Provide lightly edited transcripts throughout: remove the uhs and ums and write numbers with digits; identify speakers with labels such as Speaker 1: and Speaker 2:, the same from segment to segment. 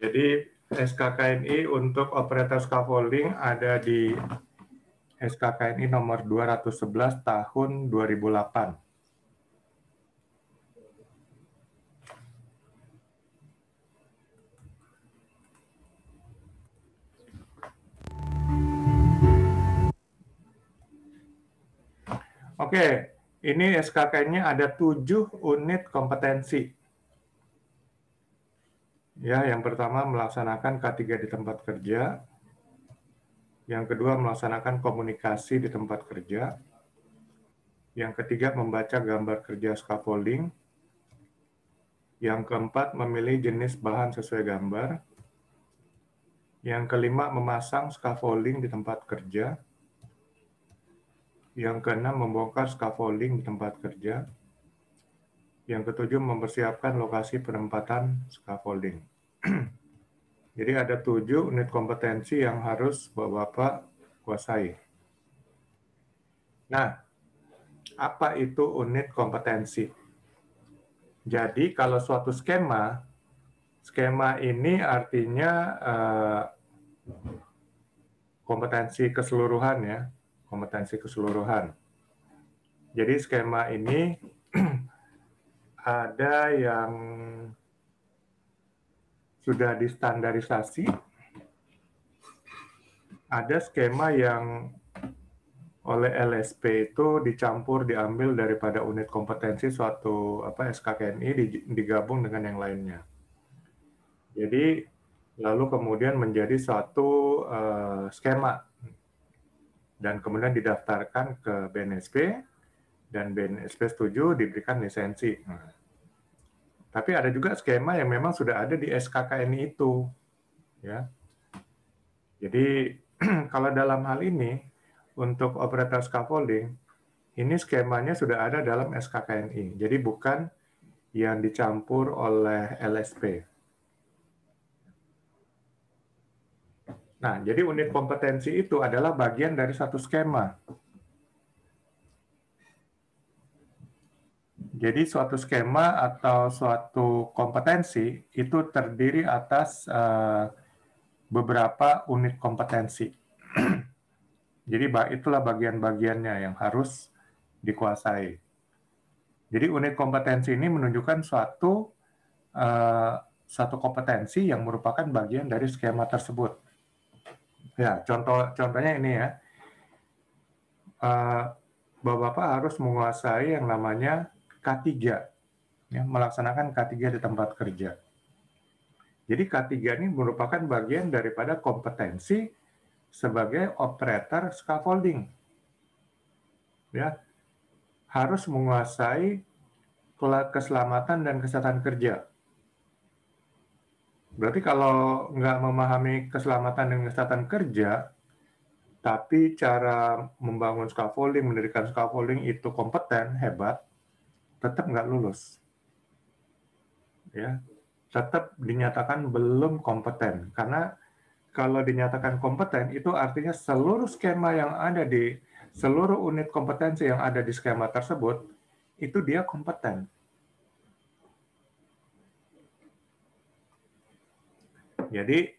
Speaker 1: Jadi SKKNI untuk operator scaffolding ada di SKKNI nomor 211 tahun 2008. Oke, ini SKKN-nya ada 7 unit kompetensi. Ya, yang pertama melaksanakan K3 di tempat kerja. Yang kedua melaksanakan komunikasi di tempat kerja. Yang ketiga membaca gambar kerja scaffolding. Yang keempat memilih jenis bahan sesuai gambar. Yang kelima memasang scaffolding di tempat kerja. Yang keenam membongkar scaffolding di tempat kerja. Yang ketujuh mempersiapkan lokasi penempatan scaffolding. Jadi ada 7 unit kompetensi yang harus Bapak-Bapak kuasai. Nah, apa itu unit kompetensi? Jadi kalau suatu skema ini artinya kompetensi keseluruhan ya, kompetensi keseluruhan. Jadi skema ini ada yang sudah distandarisasi, ada skema yang oleh LSP itu diambil daripada unit kompetensi suatu SKKNI digabung dengan yang lainnya. Jadi lalu kemudian menjadi suatu skema dan kemudian didaftarkan ke BNSP dan BNSP setuju diberikan lisensi. Tapi ada juga skema yang memang sudah ada di SKKNI itu, ya. Jadi kalau dalam hal ini untuk operator scaffolding ini skemanya sudah ada dalam SKKNI. Jadi bukan yang dicampur oleh LSP. Nah, jadi unit kompetensi itu adalah bagian dari satu skema. Jadi suatu skema atau suatu kompetensi itu terdiri atas beberapa unit kompetensi. Jadi itulah bagian-bagiannya yang harus dikuasai. Jadi unit kompetensi ini menunjukkan suatu kompetensi yang merupakan bagian dari skema tersebut. Ya, contohnya ini ya. Bapak-bapak harus menguasai yang namanya K3, ya, melaksanakan K3 di tempat kerja. Jadi K3 ini merupakan bagian daripada kompetensi sebagai operator scaffolding. Ya, harus menguasai keselamatan dan kesehatan kerja. Berarti kalau nggak memahami keselamatan dan kesehatan kerja, tapi cara membangun scaffolding, mendirikan scaffolding itu kompeten, hebat, tetap nggak lulus. Ya, tetap dinyatakan belum kompeten. Karena kalau dinyatakan kompeten, itu artinya seluruh skema yang ada di seluruh unit kompetensi yang ada di skema tersebut, itu dia kompeten. Jadi,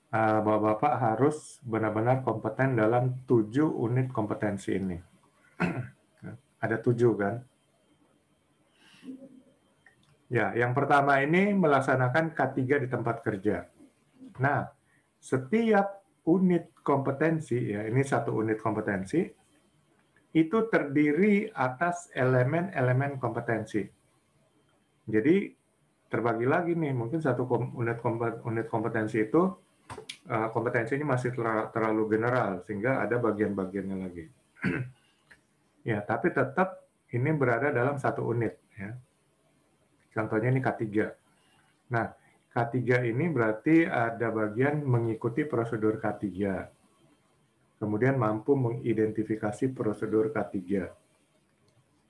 Speaker 1: Bapak-Bapak harus benar-benar kompeten dalam 7 unit kompetensi ini. Ada 7 kan? Ya, yang pertama ini melaksanakan K3 di tempat kerja. Nah, setiap unit kompetensi, ya ini satu unit kompetensi, itu terdiri atas elemen-elemen kompetensi. Jadi, terbagi lagi nih, mungkin satu unit kompetensi itu kompetensinya masih terlalu general, sehingga ada bagian-bagiannya lagi. Ya, tapi tetap ini berada dalam satu unit. Ya. Contohnya ini K3. Nah, K3 ini berarti ada bagian mengikuti prosedur K3. Kemudian mampu mengidentifikasi prosedur K3.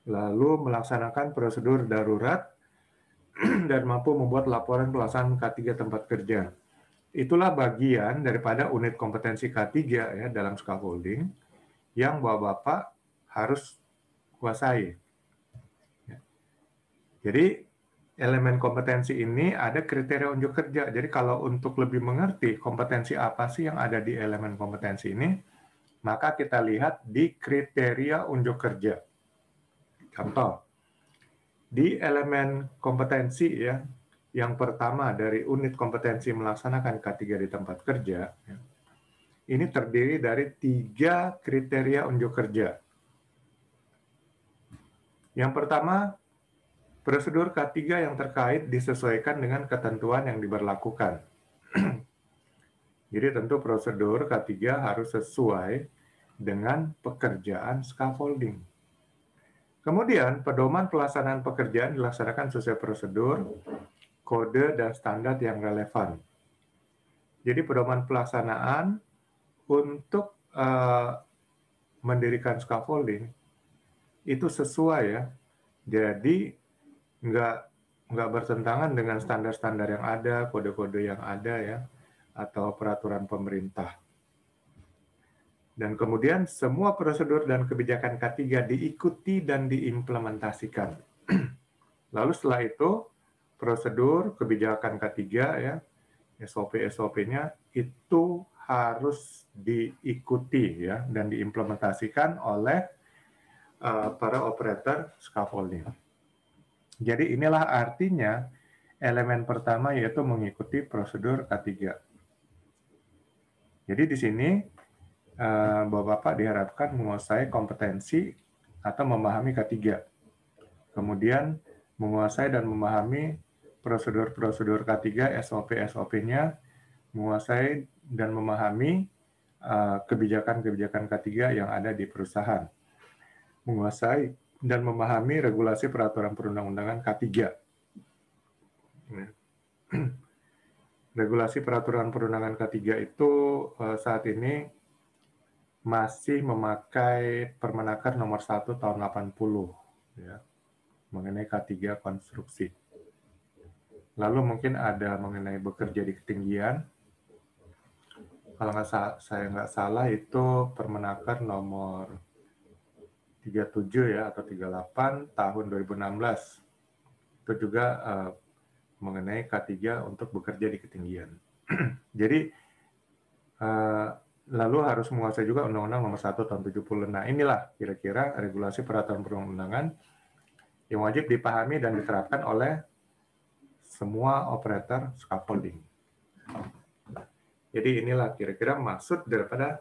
Speaker 1: Lalu melaksanakan prosedur darurat dan mampu membuat laporan pelaksanaan K3 tempat kerja. Itulah bagian daripada unit kompetensi K3 ya dalam scaffolding yang Bapak harus kuasai. Jadi elemen kompetensi ini ada kriteria unjuk kerja. Jadi kalau untuk lebih mengerti kompetensi apa sih yang ada di elemen kompetensi ini, maka kita lihat di kriteria unjuk kerja. Contoh, di elemen kompetensi ya, yang pertama dari unit kompetensi melaksanakan K3 di tempat kerja, ini terdiri dari 3 kriteria unjuk kerja. Yang pertama, prosedur K3 yang terkait disesuaikan dengan ketentuan yang diberlakukan. Jadi tentu prosedur K3 harus sesuai dengan pekerjaan scaffolding. Kemudian, pedoman pelaksanaan pekerjaan dilaksanakan sesuai prosedur, kode, dan standar yang relevan. Jadi pedoman pelaksanaan untuk mendirikan scaffolding itu sesuai ya. Jadi nggak bertentangan dengan standar-standar yang ada, kode-kode yang ada ya, atau peraturan pemerintah. Dan kemudian semua prosedur dan kebijakan K3 diikuti dan diimplementasikan. Lalu setelah itu, prosedur kebijakan K3 ya, SOP-SOP-nya itu harus diikuti ya dan diimplementasikan oleh para operator scaffolding. Jadi inilah artinya elemen pertama yaitu mengikuti prosedur K3. Jadi di sini Bapak-Bapak diharapkan menguasai kompetensi atau memahami K3. Kemudian menguasai dan memahami prosedur-prosedur K3, SOP-SOP-nya, menguasai dan memahami kebijakan-kebijakan K3 yang ada di perusahaan. Menguasai dan memahami regulasi peraturan perundang-undangan K3. Regulasi peraturan perundangan K3 itu saat ini masih memakai Permenaker nomor 1 tahun 80 ya, mengenai K3 konstruksi. Lalu mungkin ada mengenai bekerja di ketinggian. Kalau saya nggak salah itu Permenaker nomor 37 ya atau 38 tahun 2016. Itu juga mengenai K3 untuk bekerja di ketinggian. Jadi lalu harus menguasai juga Undang-Undang nomor 1 tahun 70. Nah inilah kira-kira regulasi peraturan perundang-undangan yang wajib dipahami dan diterapkan oleh semua operator scaffolding. Jadi inilah kira-kira maksud daripada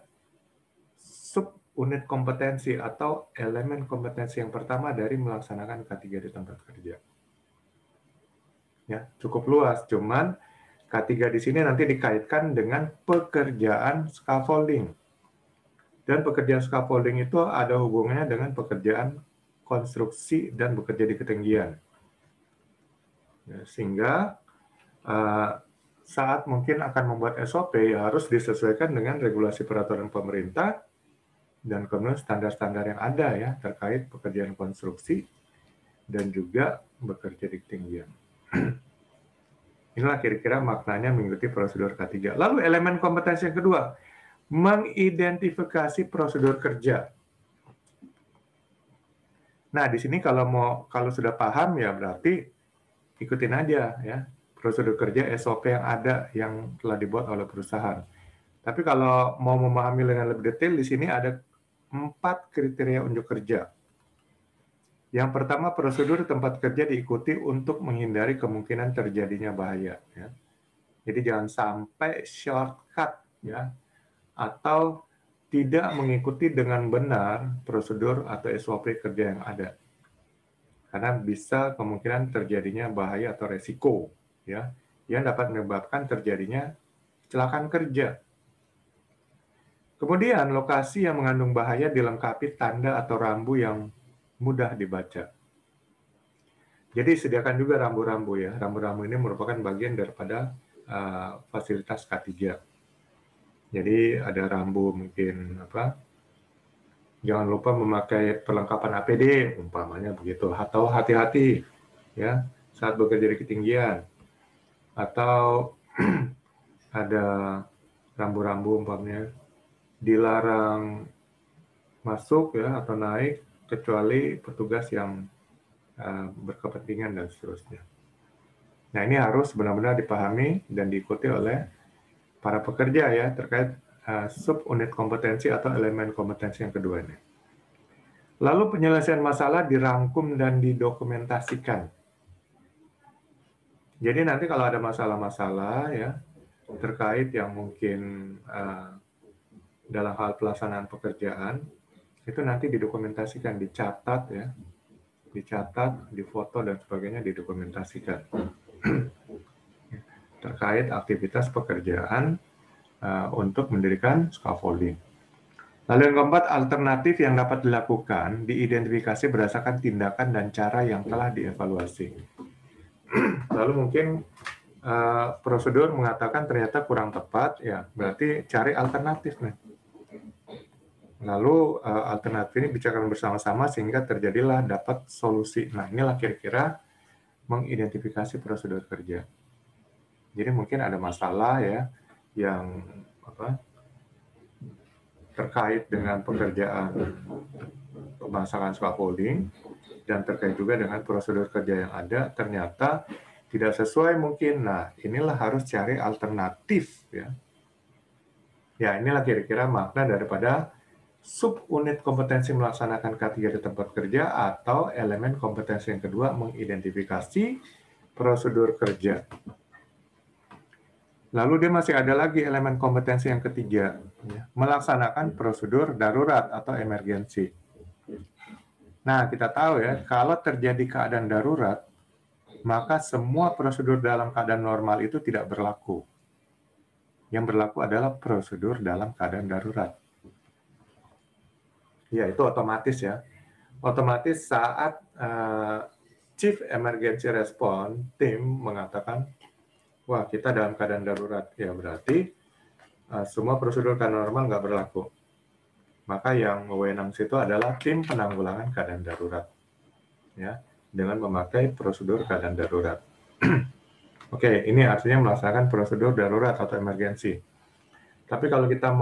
Speaker 1: subunit kompetensi atau elemen kompetensi yang pertama dari melaksanakan K3 di tempat kerja. Ya, cukup luas, cuman K3 di sini nanti dikaitkan dengan pekerjaan scaffolding. Dan pekerjaan scaffolding itu ada hubungannya dengan pekerjaan konstruksi dan bekerja di ketinggian. Ya, sehingga saat mungkin akan membuat SOP ya harus disesuaikan dengan regulasi peraturan pemerintah dan kemudian standar-standar yang ada ya terkait pekerjaan konstruksi dan juga bekerja di ketinggian. Inilah kira-kira maknanya mengikuti prosedur K3. Lalu elemen kompetensi yang kedua, mengidentifikasi prosedur kerja. Nah, di sini kalau sudah paham ya berarti ikutin aja ya prosedur kerja SOP yang ada yang telah dibuat oleh perusahaan. Tapi kalau mau memahami dengan lebih detail di sini ada 4 kriteria unjuk kerja. Yang pertama, prosedur tempat kerja diikuti untuk menghindari kemungkinan terjadinya bahaya. Ya. Jadi jangan sampai shortcut ya, atau tidak mengikuti dengan benar prosedur atau SOP kerja yang ada. Karena bisa kemungkinan terjadinya bahaya atau resiko ya, yang dapat menyebabkan terjadinya kecelakaan kerja. Kemudian lokasi yang mengandung bahaya dilengkapi tanda atau rambu yang mudah dibaca. Jadi sediakan juga rambu-rambu ya. Rambu-rambu ini merupakan bagian daripada fasilitas K3. Jadi ada rambu mungkin jangan lupa memakai perlengkapan APD umpamanya begitu, atau hati-hati ya saat bekerja di ketinggian, atau ada rambu-rambu umpamanya dilarang masuk ya atau naik kecuali petugas yang berkepentingan dan seterusnya. Nah, ini harus benar-benar dipahami dan diikuti oleh para pekerja ya terkait subunit kompetensi atau elemen kompetensi yang kedua ini. Lalu penyelesaian masalah dirangkum dan didokumentasikan. Jadi nanti kalau ada masalah-masalah ya terkait yang mungkin dalam hal pelaksanaan pekerjaan, itu nanti didokumentasikan, dicatat ya, dicatat, difoto dan sebagainya didokumentasikan terkait aktivitas pekerjaan untuk mendirikan scaffolding. Lalu yang keempat, alternatif yang dapat dilakukan diidentifikasi berdasarkan tindakan dan cara yang telah dievaluasi. Lalu mungkin prosedur mengatakan ternyata kurang tepat, ya berarti cari alternatif nih. Lalu alternatif ini bicarakan bersama-sama sehingga terjadilah dapat solusi. Nah, inilah kira-kira mengidentifikasi prosedur kerja. Jadi mungkin ada masalah ya yang terkait dengan pekerjaan pemasangan scaffolding dan terkait juga dengan prosedur kerja yang ada ternyata tidak sesuai mungkin. Nah, inilah harus cari alternatif ya. Ya, inilah kira-kira makna daripada subunit kompetensi melaksanakan K3 di tempat kerja atau elemen kompetensi yang kedua mengidentifikasi prosedur kerja. Lalu dia masih ada lagi elemen kompetensi yang ketiga, ya, melaksanakan prosedur darurat atau emergensi. Nah, kita tahu ya, kalau terjadi keadaan darurat, maka semua prosedur dalam keadaan normal itu tidak berlaku. Yang berlaku adalah prosedur dalam keadaan darurat. Ya, itu otomatis ya. Otomatis saat Chief Emergency Response Team mengatakan, wah kita dalam keadaan darurat, ya berarti semua prosedur keadaan normal nggak berlaku. Maka yang wewenang situ adalah tim penanggulangan keadaan darurat, ya, dengan memakai prosedur keadaan darurat. Oke, ini artinya melaksanakan prosedur darurat atau emergensi. Tapi kalau kita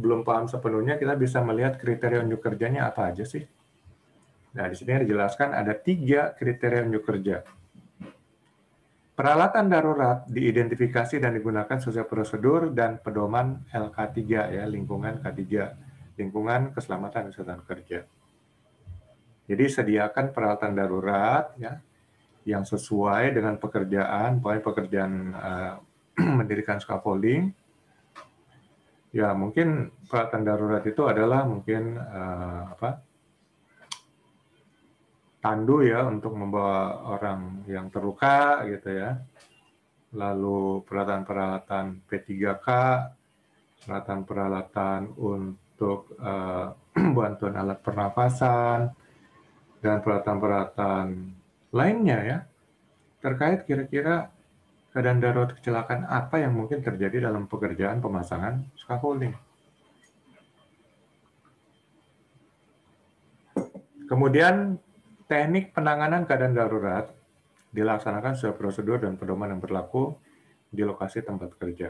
Speaker 1: belum paham sepenuhnya, kita bisa melihat kriteria unjuk kerjanya apa aja sih. Nah, di sini dijelaskan ada 3 kriteria unjuk kerja. Peralatan darurat diidentifikasi dan digunakan sesuai prosedur dan pedoman LK3 ya, lingkungan K3, lingkungan keselamatan kesehatan kerja. Jadi sediakan peralatan darurat ya yang sesuai dengan pekerjaan, pokoknya pekerjaan mendirikan scaffolding. Ya, mungkin peralatan darurat itu adalah mungkin tandu ya untuk membawa orang yang terluka gitu ya. Lalu peralatan-peralatan P3K, peralatan-peralatan untuk bantuan alat pernafasan, dan peralatan-peralatan lainnya ya, terkait kira-kira keadaan darurat kecelakaan apa yang mungkin terjadi dalam pekerjaan pemasangan scaffolding. Kemudian teknik penanganan keadaan darurat dilaksanakan sesuai prosedur dan pedoman yang berlaku di lokasi tempat kerja.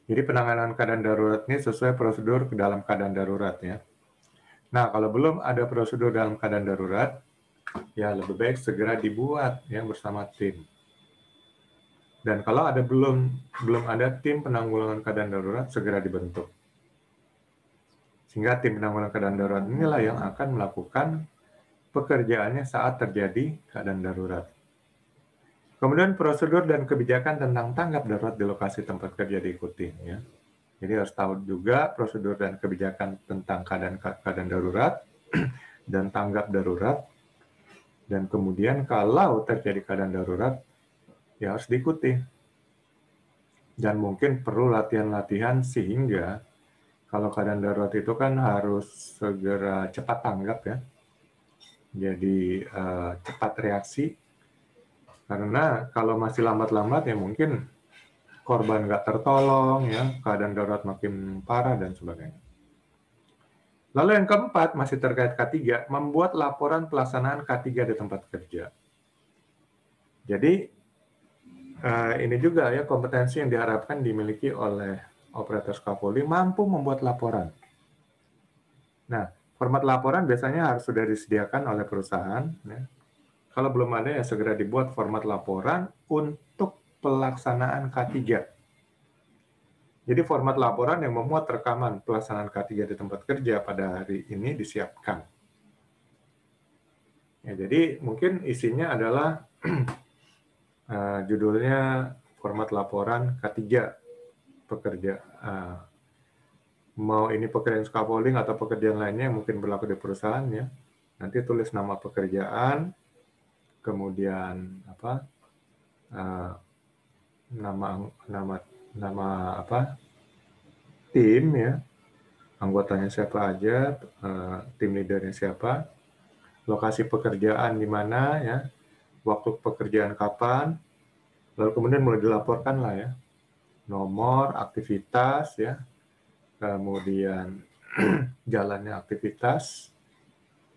Speaker 1: Jadi penanganan keadaan darurat ini sesuai prosedur dalam keadaan darurat ya. Nah, kalau belum ada prosedur dalam keadaan darurat, ya lebih baik segera dibuat ya bersama tim. Dan kalau ada belum ada tim penanggulangan keadaan darurat, segera dibentuk. Sehingga tim penanggulangan keadaan darurat inilah yang akan melakukan pekerjaannya saat terjadi keadaan darurat. Kemudian prosedur dan kebijakan tentang tanggap darurat di lokasi tempat kerja diikuti. Ya. Jadi harus tahu juga prosedur dan kebijakan tentang keadaan darurat dan tanggap darurat. Dan kemudian kalau terjadi keadaan darurat, ya harus diikuti. Dan mungkin perlu latihan-latihan sehingga kalau keadaan darurat itu kan harus segera cepat tanggap ya. Jadi cepat reaksi. Karena kalau masih lambat-lambat ya mungkin korban nggak tertolong ya, keadaan darurat makin parah dan sebagainya. Lalu yang keempat masih terkait K3, membuat laporan pelaksanaan K3 di tempat kerja. Jadi ini juga ya kompetensi yang diharapkan dimiliki oleh operator scaffolding mampu membuat laporan. Nah, format laporan biasanya harus sudah disediakan oleh perusahaan. Ya. Kalau belum ada ya segera dibuat format laporan untuk pelaksanaan K3. Jadi format laporan yang memuat rekaman pelaksanaan K3 di tempat kerja pada hari ini disiapkan. Ya, jadi mungkin isinya adalah judulnya format laporan K3 pekerja. Mau ini pekerjaan scaffolding atau pekerjaan lainnya yang mungkin berlaku di perusahaan ya. Nanti tulis nama pekerjaan, kemudian apa? Nama tim ya, anggotanya siapa aja, tim leadernya siapa, lokasi pekerjaan di mana ya, waktu pekerjaan kapan, lalu kemudian mulai dilaporkan lah ya, nomor, aktivitas ya, kemudian jalannya aktivitas,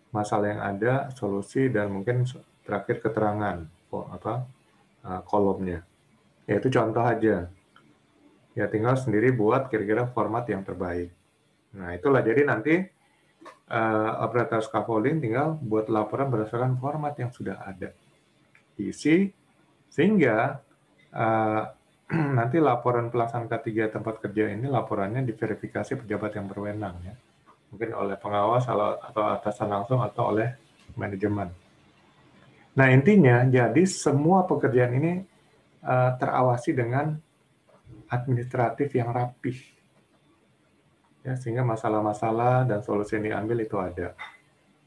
Speaker 1: masalah yang ada, solusi, dan mungkin terakhir keterangan kolomnya. Ya itu contoh aja. Ya tinggal sendiri buat kira-kira format yang terbaik. Nah itulah, jadi nanti operator scaffolding tinggal buat laporan berdasarkan format yang sudah ada. Isi, sehingga nanti laporan pelaksanaan K3 tempat kerja ini laporannya diverifikasi pejabat yang berwenang ya. Mungkin oleh pengawas atau atasan langsung atau oleh manajemen. Nah intinya jadi semua pekerjaan ini terawasi dengan administratif yang rapih. Ya, sehingga masalah-masalah dan solusi yang diambil itu ada.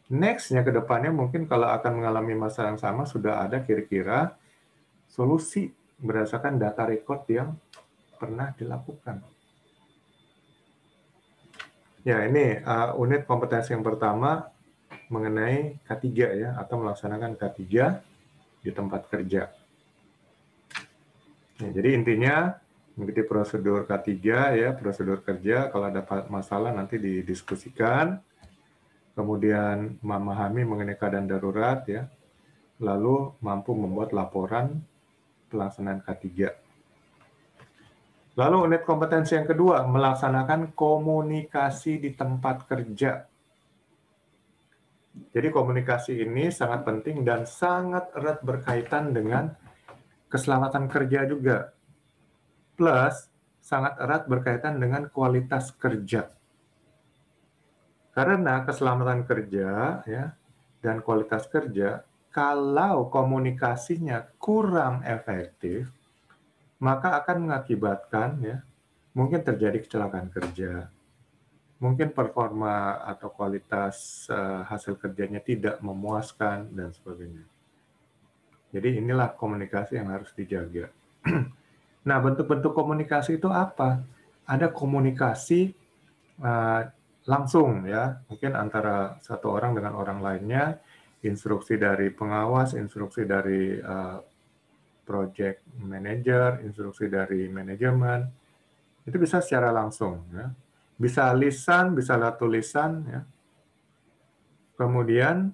Speaker 1: Next-nya ke depannya mungkin kalau akan mengalami masalah yang sama sudah ada kira-kira solusi berdasarkan data record yang pernah dilakukan. Ya, ini unit kompetensi yang pertama mengenai K3 ya, atau melaksanakan K3 di tempat kerja. Ya, jadi intinya mengikuti prosedur K3 ya, prosedur kerja, kalau ada masalah nanti didiskusikan, kemudian memahami mengenai keadaan darurat ya, lalu mampu membuat laporan pelaksanaan K3. Lalu unit kompetensi yang kedua, melaksanakan komunikasi di tempat kerja. Jadi komunikasi ini sangat penting dan sangat erat berkaitan dengan keselamatan kerja juga. Plus, sangat erat berkaitan dengan kualitas kerja. Karena keselamatan kerja ya, dan kualitas kerja, kalau komunikasinya kurang efektif, maka akan mengakibatkan ya, mungkin terjadi kecelakaan kerja, mungkin performa atau kualitas hasil kerjanya tidak memuaskan dan sebagainya. Jadi inilah komunikasi yang harus dijaga. Nah, bentuk-bentuk komunikasi itu apa? Ada komunikasi langsung ya, mungkin antara satu orang dengan orang lainnya, instruksi dari pengawas, instruksi dari project manager, instruksi dari manajemen, itu bisa secara langsung ya. Bisa lisan, bisa lewat tulisan ya. Kemudian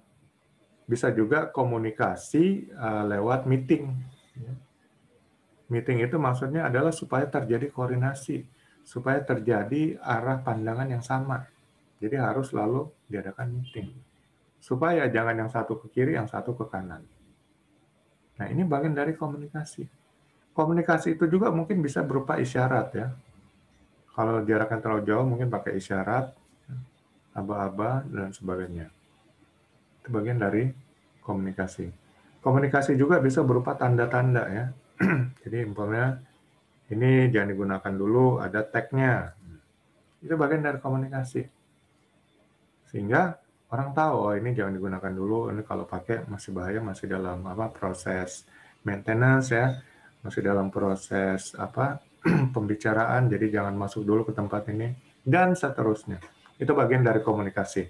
Speaker 1: bisa juga komunikasi lewat meeting. Meeting itu maksudnya adalah supaya terjadi koordinasi, supaya terjadi arah pandangan yang sama. Jadi harus selalu diadakan meeting. Supaya jangan yang satu ke kiri, yang satu ke kanan. Nah ini bagian dari komunikasi. Komunikasi itu juga mungkin bisa berupa isyarat ya. Kalau jaraknya terlalu jauh mungkin pakai isyarat, aba-aba, dan sebagainya. Itu bagian dari komunikasi. Komunikasi juga bisa berupa tanda-tanda ya. Jadi umpamanya ini jangan digunakan dulu, ada tag-nya. Itu bagian dari komunikasi. Sehingga orang tahu, oh ini jangan digunakan dulu, ini kalau pakai masih bahaya, masih dalam proses maintenance ya, masih dalam proses pembicaraan, jadi jangan masuk dulu ke tempat ini, dan seterusnya. Itu bagian dari komunikasi.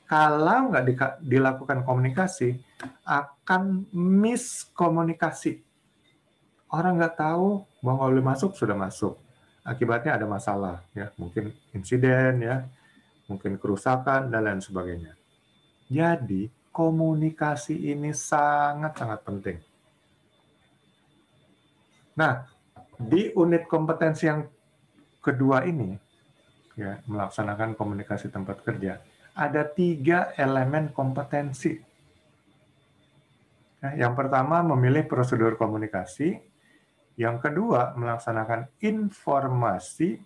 Speaker 1: Kalau nggak dilakukan komunikasi, akan miskomunikasi. Orang nggak tahu bahwa boleh masuk, sudah masuk. Akibatnya ada masalah, ya mungkin insiden, ya mungkin kerusakan, dan lain sebagainya. Jadi, komunikasi ini sangat-sangat penting. Nah, di unit kompetensi yang kedua ini, ya, melaksanakan komunikasi tempat kerja, ada 3 elemen kompetensi. Nah, yang pertama memilih prosedur komunikasi, yang kedua melaksanakan informasi,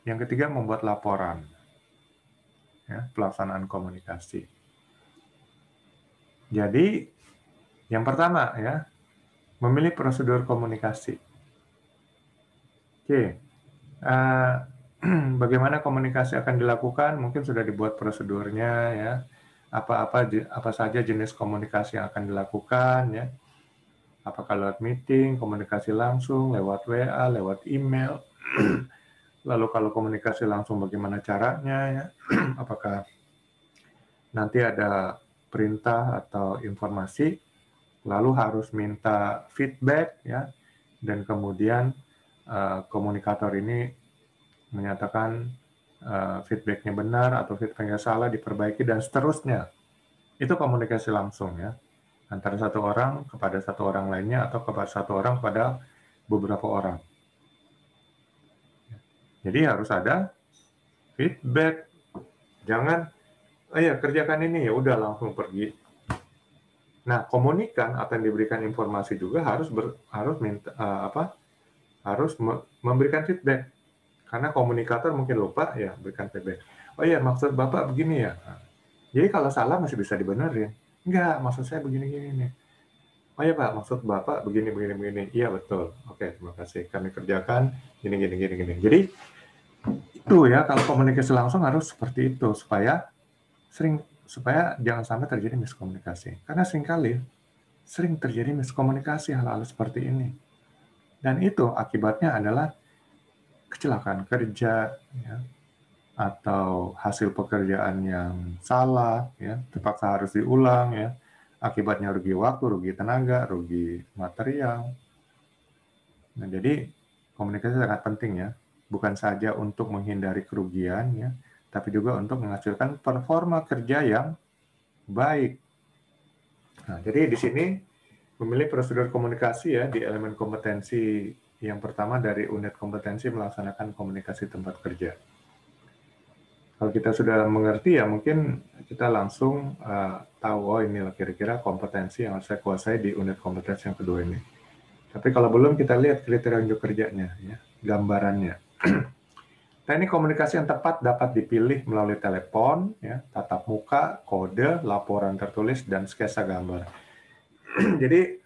Speaker 1: yang ketiga membuat laporan. Ya, pelaksanaan komunikasi. Jadi yang pertama ya, memilih prosedur komunikasi. Oke, bagaimana komunikasi akan dilakukan? Mungkin sudah dibuat prosedurnya ya. Apa saja jenis komunikasi yang akan dilakukan ya. Apakah lewat meeting, komunikasi langsung, lewat WA, lewat email. Lalu kalau komunikasi langsung bagaimana caranya ya? Apakah nanti ada perintah atau informasi, lalu harus minta feedback ya, dan kemudian komunikator ini menyatakan feedbacknya benar atau feedbacknya salah, diperbaiki dan seterusnya. Itu komunikasi langsung ya, antara satu orang kepada satu orang lainnya atau kepada satu orang kepada beberapa orang. Jadi harus ada feedback. Jangan, oh ya kerjakan ini ya udah langsung pergi. Nah, komunikan atau yang diberikan informasi juga harus memberikan feedback. Karena komunikator mungkin lupa ya berikan feedback. Oh iya, maksud Bapak begini ya. Nah, jadi kalau salah masih bisa dibenerin. Enggak, maksud saya begini-gini nih. Oh iya Pak, maksud Bapak begini. Iya betul. Oke, terima kasih. Kami kerjakan gini. Jadi itu ya, kalau komunikasi langsung harus seperti itu supaya jangan sampai terjadi miskomunikasi. Karena sering terjadi miskomunikasi hal-hal seperti ini. Dan itu akibatnya adalah kecelakaan kerja, ya, atau hasil pekerjaan yang salah, ya, terpaksa harus diulang, ya, akibatnya rugi waktu, rugi tenaga, rugi material. Nah, jadi komunikasi sangat penting ya, bukan saja untuk menghindari kerugian, ya, tapi juga untuk menghasilkan performa kerja yang baik. Nah, jadi di sini memilih prosedur komunikasi ya di elemen kompetensi yang pertama dari unit kompetensi melaksanakan komunikasi tempat kerja. Kalau kita sudah mengerti ya mungkin kita langsung tahu oh inilah kira-kira kompetensi yang harus saya kuasai di unit kompetensi yang kedua ini. Tapi kalau belum kita lihat kriteria unjuk kerjanya, ya, gambarannya. Teknik komunikasi yang tepat dapat dipilih melalui telepon, ya, tatap muka, kode, laporan tertulis, dan sketsa gambar. Jadi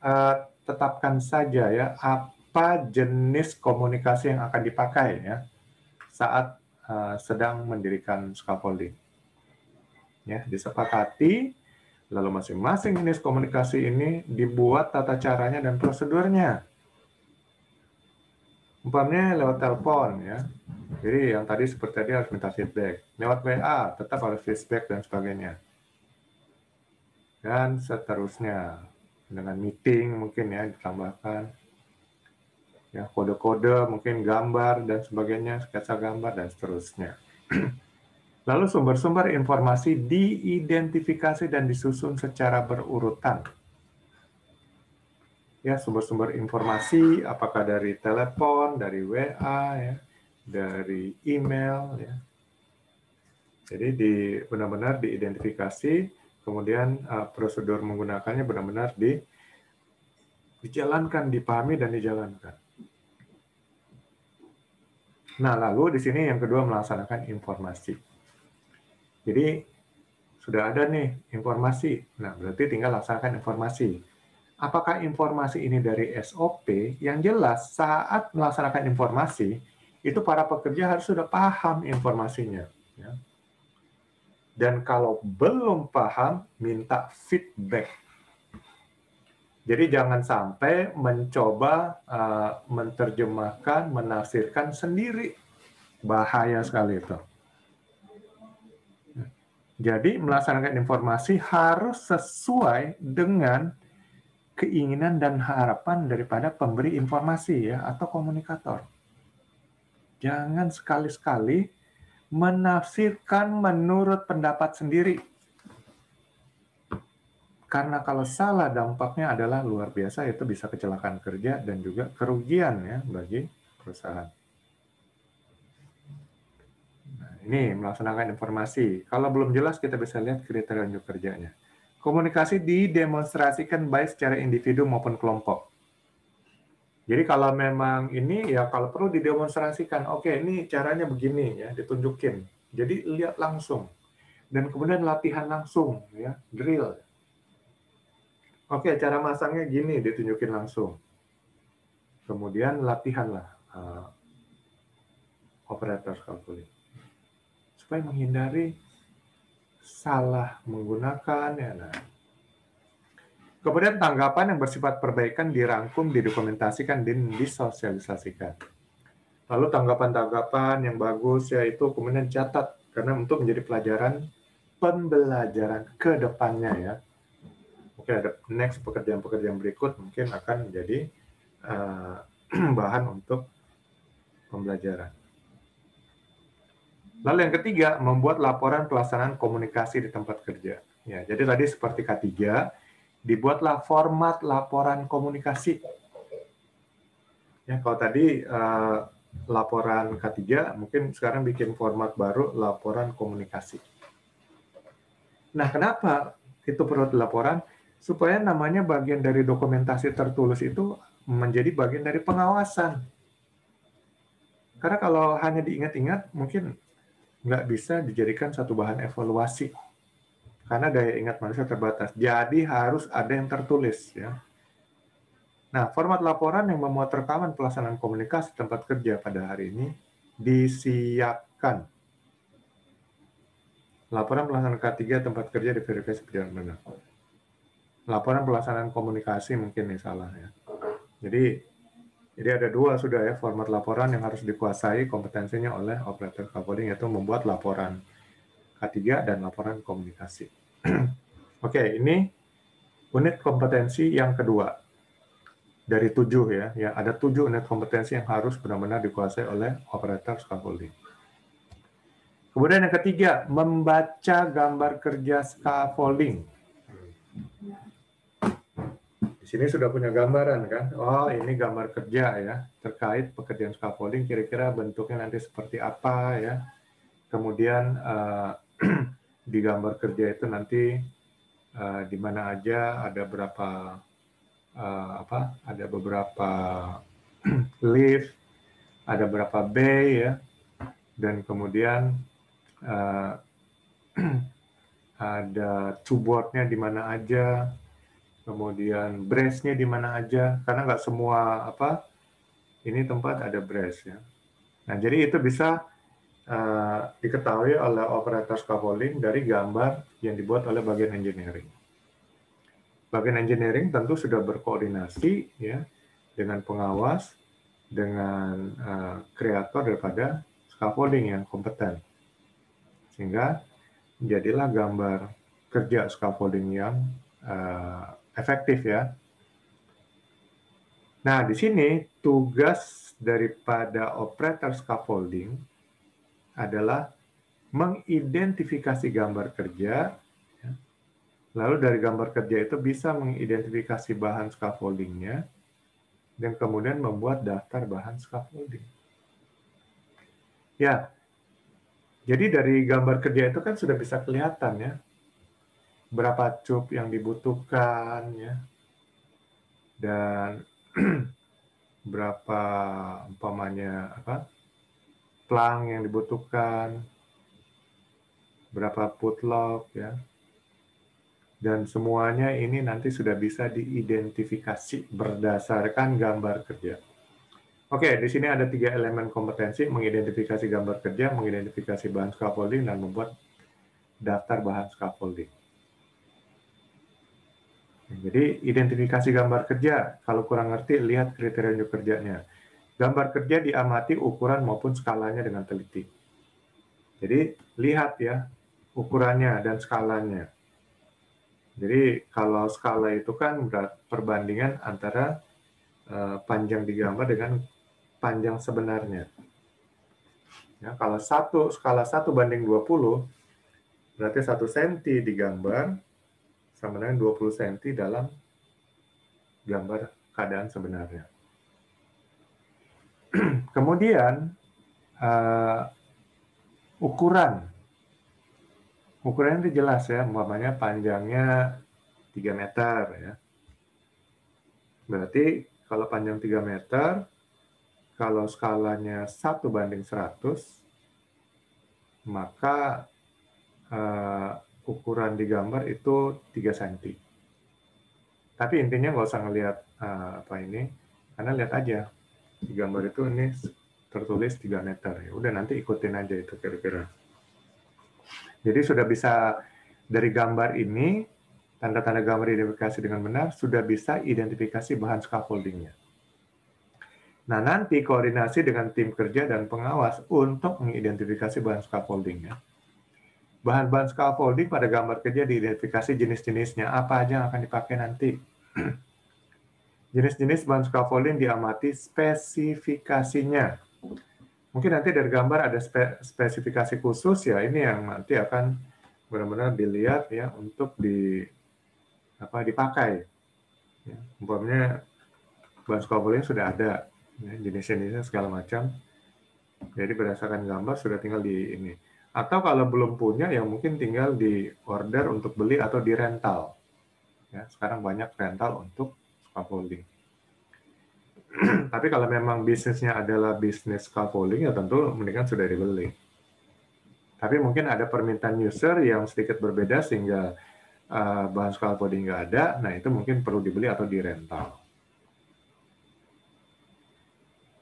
Speaker 1: tetapkan saja ya apa jenis komunikasi yang akan dipakai ya saat sedang mendirikan scaffolding. Ya, disepakati, lalu masing-masing jenis komunikasi ini dibuat tata caranya dan prosedurnya. Umpamanya lewat telepon ya. Jadi yang tadi seperti tadi harus minta feedback. Lewat WA tetap harus feedback dan sebagainya. Dan seterusnya. Dengan meeting mungkin ya ditambahkan. Ya, kode-kode, mungkin gambar dan sebagainya, sketsa gambar dan seterusnya. Lalu sumber-sumber informasi diidentifikasi dan disusun secara berurutan. Ya, sumber-sumber informasi apakah dari telepon, dari WA, ya, dari email, ya. Jadi benar-benar diidentifikasi, kemudian prosedur menggunakannya benar-benar dijalankan, dipahami dan dijalankan. Nah, lalu di sini yang kedua melaksanakan informasi. Jadi sudah ada nih informasi. Nah, berarti tinggal laksanakan informasi. Apakah informasi ini dari SOP? Yang jelas saat melaksanakan informasi, itu para pekerja harus sudah paham informasinya. Ya. Dan kalau belum paham, minta feedback. Jadi jangan sampai mencoba menerjemahkan, menafsirkan sendiri. Bahaya sekali itu. Jadi melaksanakan informasi harus sesuai dengan keinginan dan harapan daripada pemberi informasi ya atau komunikator. Jangan sekali-sekali menafsirkan menurut pendapat sendiri. Karena kalau salah dampaknya adalah luar biasa, itu bisa kecelakaan kerja dan juga kerugian ya bagi perusahaan. Nah, ini melaksanakan informasi. Kalau belum jelas kita bisa lihat kriteria unjuk kerjanya. komunikasi didemonstrasikan baik secara individu maupun kelompok. Jadi kalau memang ini ya kalau perlu didemonstrasikan, oke ini caranya begini ya, ditunjukin. Jadi lihat langsung dan kemudian latihan langsung ya, drill. Oke, cara masangnya gini, ditunjukin langsung. Kemudian latihanlah operator calculate supaya menghindari salah menggunakan ya. Nah. Kemudian tanggapan yang bersifat perbaikan dirangkum, didokumentasikan, dan disosialisasikan. Lalu tanggapan-tanggapan yang bagus yaitu kemudian catat karena untuk menjadi pelajaran pembelajaran ke depannya ya. Mungkin ada next pekerjaan-pekerjaan berikut mungkin akan menjadi bahan untuk pembelajaran. Lalu yang ketiga, membuat laporan pelaksanaan komunikasi di tempat kerja. Ya, jadi tadi seperti K3, dibuatlah format laporan komunikasi. Ya, kalau tadi laporan K3, mungkin sekarang bikin format baru, laporan komunikasi. Nah, kenapa itu perlu laporan? Supaya namanya bagian dari dokumentasi tertulis itu menjadi bagian dari pengawasan. Karena kalau hanya diingat-ingat, mungkin nggak bisa dijadikan satu bahan evaluasi. Karena daya ingat manusia terbatas. Jadi harus ada yang tertulis. Ya. Nah, format laporan yang memuat rekaman pelaksanaan komunikasi tempat kerja pada hari ini disiapkan. Laporan pelaksanaan K3 tempat kerja diverifikasi berjalan benar. Laporan pelaksanaan komunikasi mungkin nih salah ya. Jadi ada dua sudah ya format laporan yang harus dikuasai kompetensinya oleh operator scaffolding yaitu membuat laporan K3 dan laporan komunikasi. Oke, ini unit kompetensi yang kedua dari 7 ya. Ya, ada 7 unit kompetensi yang harus benar-benar dikuasai oleh operator scaffolding. Kemudian yang ketiga, membaca gambar kerja scaffolding. Di sini sudah punya gambaran kan? Oh, ini gambar kerja ya, terkait pekerjaan scaffolding, kira-kira bentuknya nanti seperti apa ya. Kemudian di gambar kerja itu nanti di mana aja ada berapa ada beberapa lift, ada berapa bay ya, dan kemudian ada two-boardnya di mana aja, kemudian brace-nya di mana aja, karena nggak semua ini tempat ada brace ya. Nah jadi itu bisa diketahui oleh operator scaffolding dari gambar yang dibuat oleh bagian engineering. Bagian engineering tentu sudah berkoordinasi ya dengan pengawas, dengan kreator daripada scaffolding yang kompeten, sehingga jadilah gambar kerja scaffolding yang efektif ya. Nah di sini tugas daripada operator scaffolding adalah mengidentifikasi gambar kerja, lalu dari gambar kerja itu bisa mengidentifikasi bahan scaffoldingnya, dan kemudian membuat daftar bahan scaffolding. Ya, jadi dari gambar kerja itu kan sudah bisa kelihatan ya, berapa cup yang dibutuhkan ya, dan berapa umpamanya plang yang dibutuhkan, berapa putlock ya, dan semuanya ini nanti sudah bisa diidentifikasi berdasarkan gambar kerja. Oke, di sini ada 3 elemen kompetensi, mengidentifikasi gambar kerja, mengidentifikasi bahan scaffolding, dan membuat daftar bahan scaffolding. Jadi, identifikasi gambar kerja, kalau kurang ngerti, lihat kriteria unjuk kerjanya. Gambar kerja diamati ukuran maupun skalanya dengan teliti. Jadi, lihat ya, ukurannya dan skalanya. Jadi, kalau skala itu kan perbandingan antara panjang digambar dengan panjang sebenarnya. Ya, kalau skala 1:20, berarti 1 cm digambar sama dengan 20 cm dalam gambar keadaan sebenarnya. Kemudian, ukuran. Ukurannya itu jelas ya, umpamanya panjangnya 3 meter ya. Berarti kalau panjang 3 meter, kalau skalanya 1:100, maka ukuran di gambar itu 3 cm. Tapi intinya nggak usah ngelihat apa ini, karena lihat aja di gambar itu ini tertulis 3 meter. Ya udah nanti ikutin aja itu kira-kira. Jadi sudah bisa dari gambar ini, tanda-tanda gambar identifikasi dengan benar, sudah bisa identifikasi bahan scaffoldingnya. Nah, nanti koordinasi dengan tim kerja dan pengawas untuk mengidentifikasi bahan scaffoldingnya. Bahan-bahan scaffolding pada gambar kerja diidentifikasi jenis-jenisnya, apa aja yang akan dipakai nanti. Jenis-jenis bahan scaffolding diamati spesifikasinya. Mungkin nanti dari gambar ada spesifikasi khusus ya, ini yang nanti akan benar-benar dilihat ya untuk dipakai. Ya, umpamanya bahan scaffolding sudah ada, ya, jenis-jenisnya segala macam. Jadi berdasarkan gambar sudah tinggal di ini. Atau kalau belum punya, ya mungkin tinggal di order untuk beli atau di rental. Ya, sekarang banyak rental untuk scaffolding. Tapi kalau memang bisnisnya adalah bisnis scaffolding, ya tentu mendingan sudah dibeli. Tapi mungkin ada permintaan user yang sedikit berbeda sehingga bahan scaffolding nggak ada, nah itu mungkin perlu dibeli atau di rental.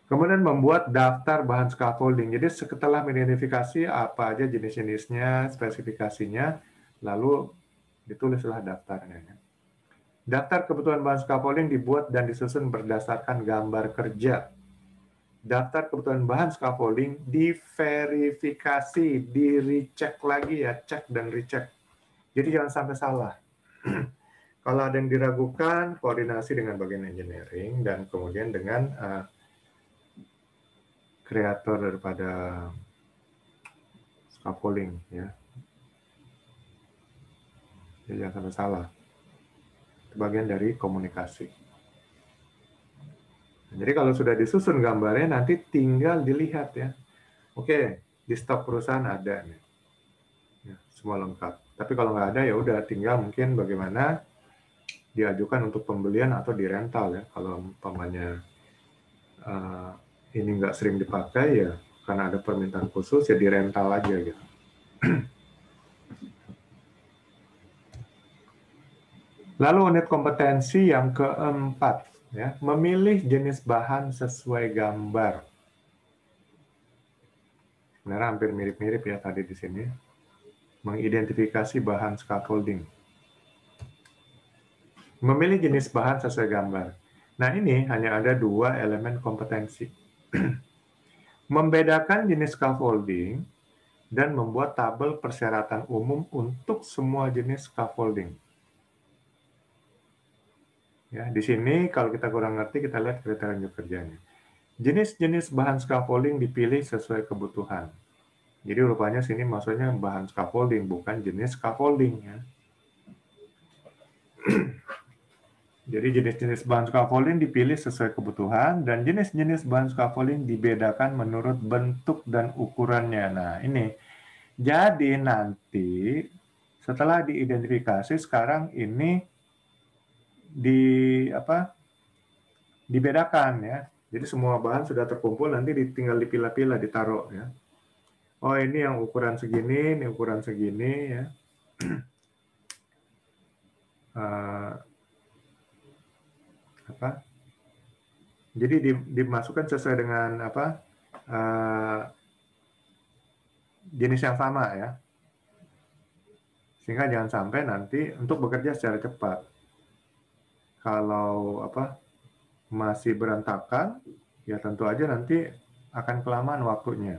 Speaker 1: Kemudian membuat daftar bahan scaffolding. Jadi setelah mengidentifikasi apa aja jenis-jenisnya, spesifikasinya, lalu ditulislah daftarnya. Daftar kebutuhan bahan scaffolding dibuat dan disusun berdasarkan gambar kerja. Daftar kebutuhan bahan scaffolding diverifikasi, di-recheck lagi ya, cek dan recheck. Jadi jangan sampai salah. Kalau ada yang diragukan, koordinasi dengan bagian engineering dan kemudian dengan kreator daripada scaffolding ya. Jadi jangan sampai salah. Itu bagian dari komunikasi. Jadi kalau sudah disusun gambarnya nanti tinggal dilihat ya. Oke, di stok perusahaan ada nih. Ya, semua lengkap. Tapi kalau nggak ada ya udah tinggal mungkin bagaimana diajukan untuk pembelian atau di rental ya. Kalau umpamanya ini nggak sering dipakai ya karena ada permintaan khusus ya di rental aja gitu. Lalu unit kompetensi yang keempat ya, memilih jenis bahan sesuai gambar. Sebenarnya hampir mirip-mirip ya tadi di sini. Mengidentifikasi bahan scaffolding. Memilih jenis bahan sesuai gambar. Nah ini hanya ada 2 elemen kompetensi. Membedakan jenis scaffolding dan membuat tabel persyaratan umum untuk semua jenis scaffolding. Ya, di sini kalau kita kurang ngerti, kita lihat kriteria kerjanya. Jenis-jenis bahan scaffolding dipilih sesuai kebutuhan. Jadi rupanya sini maksudnya bahan scaffolding, bukan jenis scaffolding. Ya. Jadi jenis-jenis bahan scaffolding dipilih sesuai kebutuhan, dan jenis-jenis bahan scaffolding dibedakan menurut bentuk dan ukurannya. Nah ini, jadi nanti setelah diidentifikasi, sekarang ini dibedakan ya. Jadi semua bahan sudah terkumpul, nanti tinggal dipilah-pilah, ditaruh ya. Oh ini yang ukuran segini, ini ukuran segini ya. Jadi dimasukkan sesuai dengan jenis yang sama ya. Sehingga jangan sampai nanti untuk bekerja secara cepat. Kalau masih berantakan, ya tentu aja nanti akan kelamaan waktunya.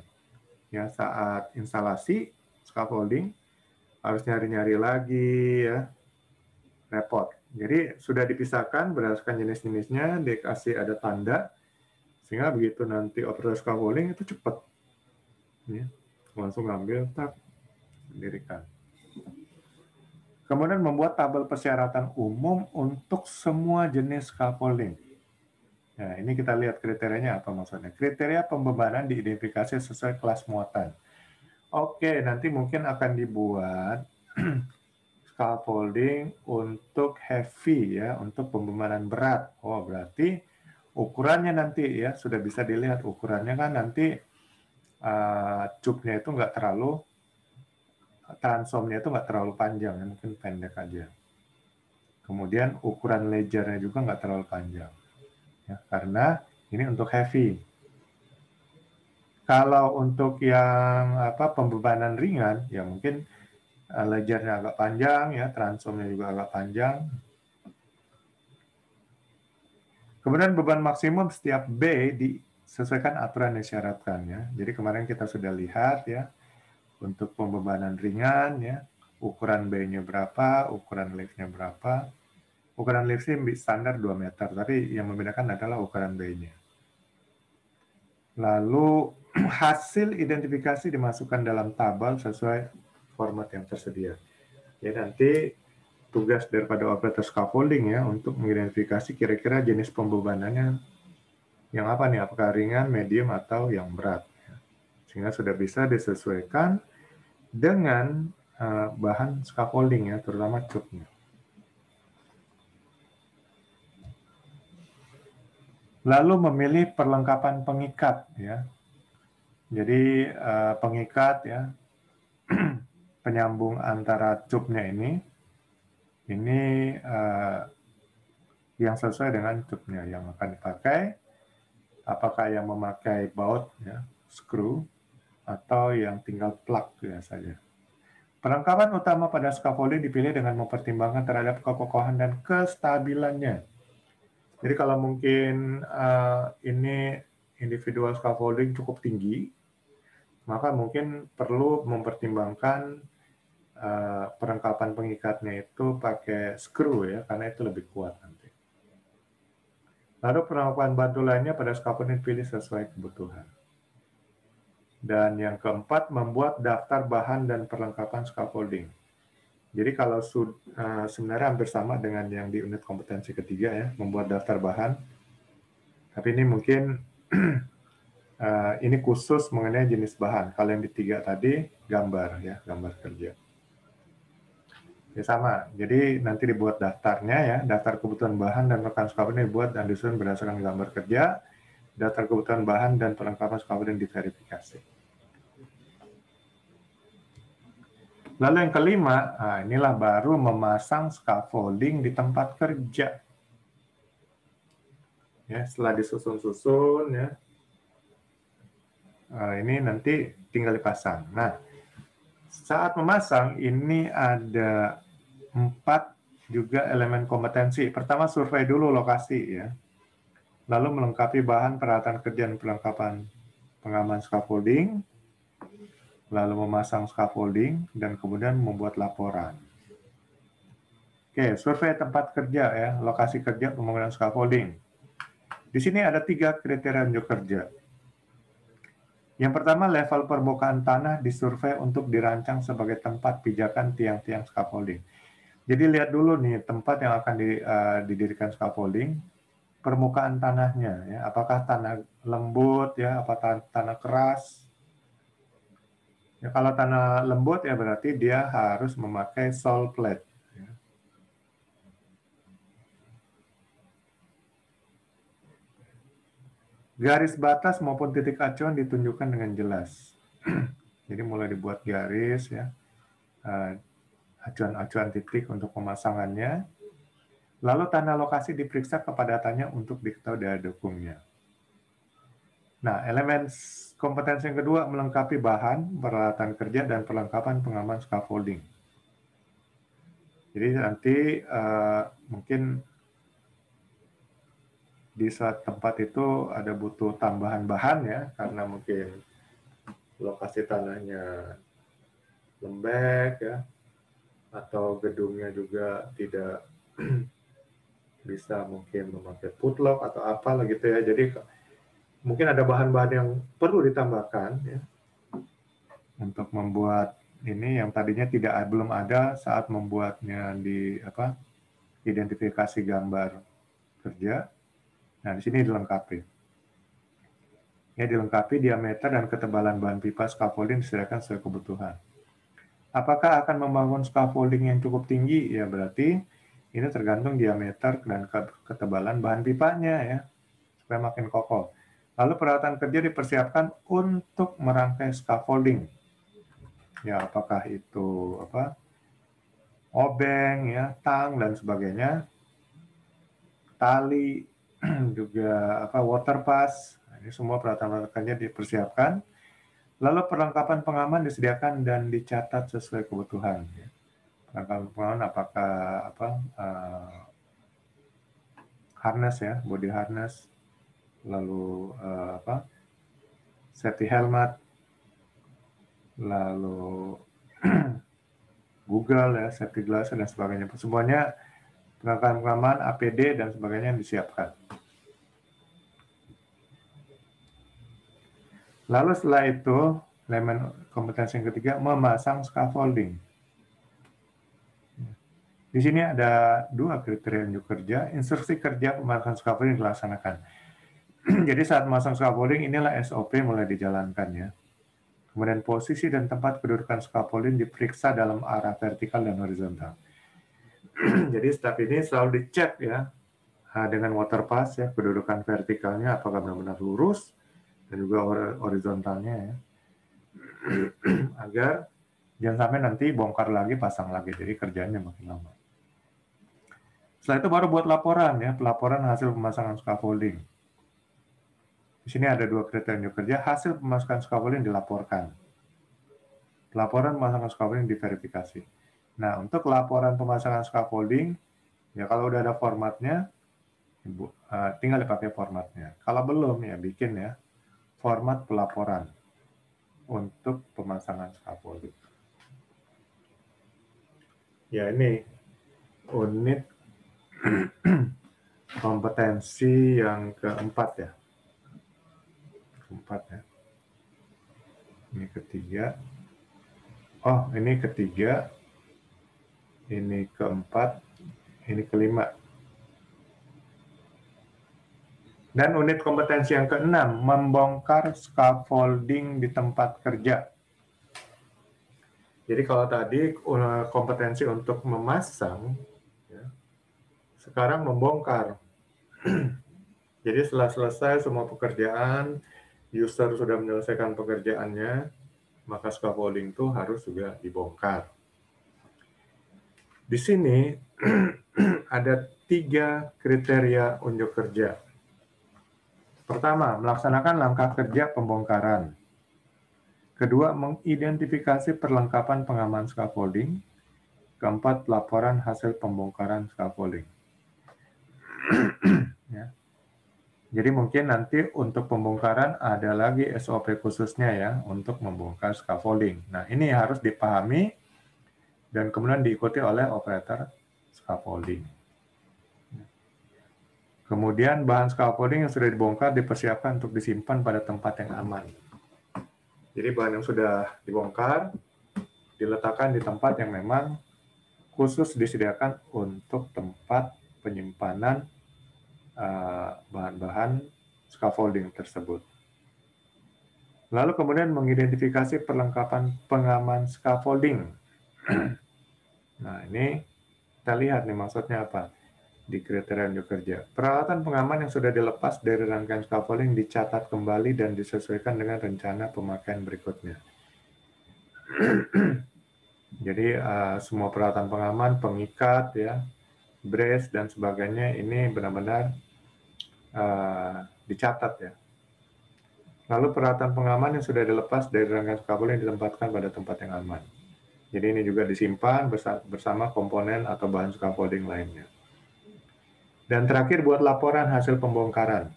Speaker 1: Ya saat instalasi scaffolding harus nyari-nyari lagi ya, repot. Jadi sudah dipisahkan berdasarkan jenis-jenisnya, dikasih ada tanda, sehingga begitu nanti operator scaffolding itu cepat. Ya, langsung ngambil, tak, dirikan. Kemudian membuat tabel persyaratan umum untuk semua jenis scaffolding. Nah, ini kita lihat kriterianya apa maksudnya. Kriteria pembebanan diidentifikasi sesuai kelas muatan. Oke, nanti mungkin akan dibuat scaffolding untuk heavy ya, untuk pembebanan berat. Oh, berarti ukurannya nanti ya sudah bisa dilihat ukurannya kan nanti cupnya itu nggak terlalu, transomnya itu nggak terlalu panjang, mungkin pendek aja. Kemudian ukuran ledgernya juga nggak terlalu panjang, ya, karena ini untuk heavy. Kalau untuk yang pembebanan ringan, ya mungkin ledgernya agak panjang, ya transomnya juga agak panjang. Kemudian beban maksimum setiap B disesuaikan aturan yang disyaratkan, ya. Jadi kemarin kita sudah lihat ya, untuk pembebanan ringan ya, ukuran B-nya berapa, ukuran lift-nya berapa. Ukuran lift standar 2 meter, tapi yang membedakan adalah ukuran B-nya. Lalu hasil identifikasi dimasukkan dalam tabel sesuai format yang tersedia. Ya, nanti tugas daripada operator scaffolding ya untuk mengidentifikasi kira-kira jenis pembebanannya yang apa nih, apakah ringan, medium, atau yang berat. Sehingga sudah bisa disesuaikan dengan bahan scaffolding ya, terutama cupnya. Lalu memilih perlengkapan pengikat ya. Jadi pengikat ya, penyambung antara cupnya ini yang sesuai dengan cupnya yang akan dipakai. Apakah yang memakai baut ya, screw, atau yang tinggal plug ya saja. Perlengkapan utama pada scaffolding dipilih dengan mempertimbangkan terhadap kekokohan dan kestabilannya. Jadi kalau mungkin ini individual scaffolding cukup tinggi, maka mungkin perlu mempertimbangkan perlengkapan pengikatnya itu pakai screw ya, karena itu lebih kuat nanti. Lalu perlengkapan bantu lainnya pada scaffolding pilih sesuai kebutuhan. Dan yang keempat, membuat daftar bahan dan perlengkapan scaffolding. Jadi kalau sebenarnya hampir sama dengan yang di unit kompetensi ketiga ya, membuat daftar bahan. Tapi ini mungkin ini khusus mengenai jenis bahan. Kalau yang di 3 tadi gambar ya, gambar kerja. Ya sama, jadi nanti dibuat daftarnya ya, daftar kebutuhan bahan dan perlengkapan scaffolding dibuat dan disusun berdasarkan gambar kerja, daftar kebutuhan bahan dan perlengkapan scaffolding diverifikasi. Lalu yang kelima, nah inilah baru memasang scaffolding di tempat kerja. Ya, setelah disusun-susun ya, ini nanti tinggal dipasang. Nah, saat memasang ini ada 4 juga elemen kompetensi. Pertama, survei dulu lokasi ya. Lalu melengkapi bahan peralatan kerja dan perlengkapan pengaman scaffolding, lalu memasang scaffolding, dan kemudian membuat laporan. Oke, survei tempat kerja ya, lokasi kerja pembangunan scaffolding. Di sini ada 3 kriteria unjuk kerja. Yang pertama, level permukaan tanah disurvei untuk dirancang sebagai tempat pijakan tiang-tiang scaffolding. Jadi lihat dulu nih tempat yang akan didirikan scaffolding, permukaan tanahnya ya, apakah tanah lembut ya, apa tanah keras. Ya, kalau tanah lembut ya berarti dia harus memakai sole plate. Ya. Garis batas maupun titik acuan ditunjukkan dengan jelas. Jadi mulai dibuat garis ya, acuan-acuan titik untuk pemasangannya. Lalu tanah lokasi diperiksa kepadatannya untuk diketahui daya dukungnya. Nah, elemen kompetensi yang kedua melengkapi bahan, peralatan kerja, dan perlengkapan pengaman scaffolding. Jadi nanti mungkin di saat tempat itu ada butuh tambahan bahan ya, karena mungkin lokasi tanahnya lembek ya, atau gedungnya juga tidak bisa mungkin memakai putlock atau apa gitu ya. Jadi mungkin ada bahan-bahan yang perlu ditambahkan ya, untuk membuat ini yang tadinya belum ada saat membuatnya di identifikasi gambar kerja. Nah, di sini dilengkapi. Ya, dilengkapi diameter dan ketebalan bahan pipa scaffolding disediakan sesuai kebutuhan. Apakah akan membangun scaffolding yang cukup tinggi? Ya berarti ini tergantung diameter dan ketebalan bahan pipanya ya, supaya makin kokoh. Lalu peralatan kerja dipersiapkan untuk merangkai scaffolding. Ya, apakah itu obeng ya, tang dan sebagainya, tali, juga water pass. Nah, ini semua peralatan kerja dipersiapkan. Lalu perlengkapan pengaman disediakan dan dicatat sesuai kebutuhan. Ya. Perlengkapan pengaman apakah harness ya, body harness, lalu safety helmet, lalu Google ya, safety glass dan sebagainya. Semuanya perlengkapan pengaman, APD dan sebagainya yang disiapkan. Lalu setelah itu, elemen kompetensi yang ketiga, memasang scaffolding. Di sini ada 2 kriteria unjuk kerja. Instruksi kerja pemasangan scaffolding dilaksanakan. Jadi saat memasang scaffolding, inilah SOP mulai dijalankan ya. Kemudian posisi dan tempat kedudukan scaffolding diperiksa dalam arah vertikal dan horizontal. Jadi step ini selalu dicek ya dengan water pass ya, kedudukan vertikalnya apakah benar-benar lurus dan juga horizontalnya ya. Agar jangan sampai nanti bongkar lagi, pasang lagi, jadi kerjanya makin lama. Setelah itu baru buat laporan ya, pelaporan hasil pemasangan scaffolding. Di sini ada 2 kriteria unjuk kerja, hasil pemasangan scaffolding dilaporkan. Laporan pemasangan scaffolding diverifikasi. Nah, untuk laporan pemasangan scaffolding, ya kalau udah ada formatnya, tinggal dipakai formatnya. Kalau belum, ya bikin ya format pelaporan untuk pemasangan scaffolding. Ya ini unit kompetensi yang keempat ya. Keempat ya. Ini ketiga. Oh, ini ketiga. Ini keempat. Ini kelima. Dan unit kompetensi yang keenam, membongkar scaffolding di tempat kerja. Jadi kalau tadi kompetensi untuk memasang, ya, sekarang membongkar. Jadi setelah selesai semua pekerjaan, user sudah menyelesaikan pekerjaannya, maka scaffolding itu harus juga dibongkar. Di sini ada 3 kriteria unjuk kerja. Pertama, melaksanakan langkah kerja pembongkaran. Kedua, mengidentifikasi perlengkapan pengaman scaffolding. Keempat, laporan hasil pembongkaran scaffolding. Ya. Jadi mungkin nanti untuk pembongkaran ada lagi SOP khususnya ya untuk membongkar scaffolding. Nah, ini harus dipahami dan kemudian diikuti oleh operator scaffolding. Kemudian bahan scaffolding yang sudah dibongkar dipersiapkan untuk disimpan pada tempat yang aman. Jadi bahan yang sudah dibongkar diletakkan di tempat yang memang khusus disediakan untuk tempat penyimpanan bahan-bahan scaffolding tersebut. Lalu kemudian mengidentifikasi perlengkapan pengaman scaffolding. Nah, ini kita lihat nih maksudnya apa di kriteria unjuk kerja. Peralatan pengaman yang sudah dilepas dari rangkaian scaffolding dicatat kembali dan disesuaikan dengan rencana pemakaian berikutnya. Jadi semua peralatan pengaman, pengikat, ya, brace dan sebagainya ini benar-benar dicatat ya. Lalu peralatan pengaman yang sudah dilepas dari rangkaian scaffolding ditempatkan pada tempat yang aman. Jadi ini juga disimpan bersama komponen atau bahan scaffolding lainnya. Dan terakhir buat laporan hasil pembongkaran.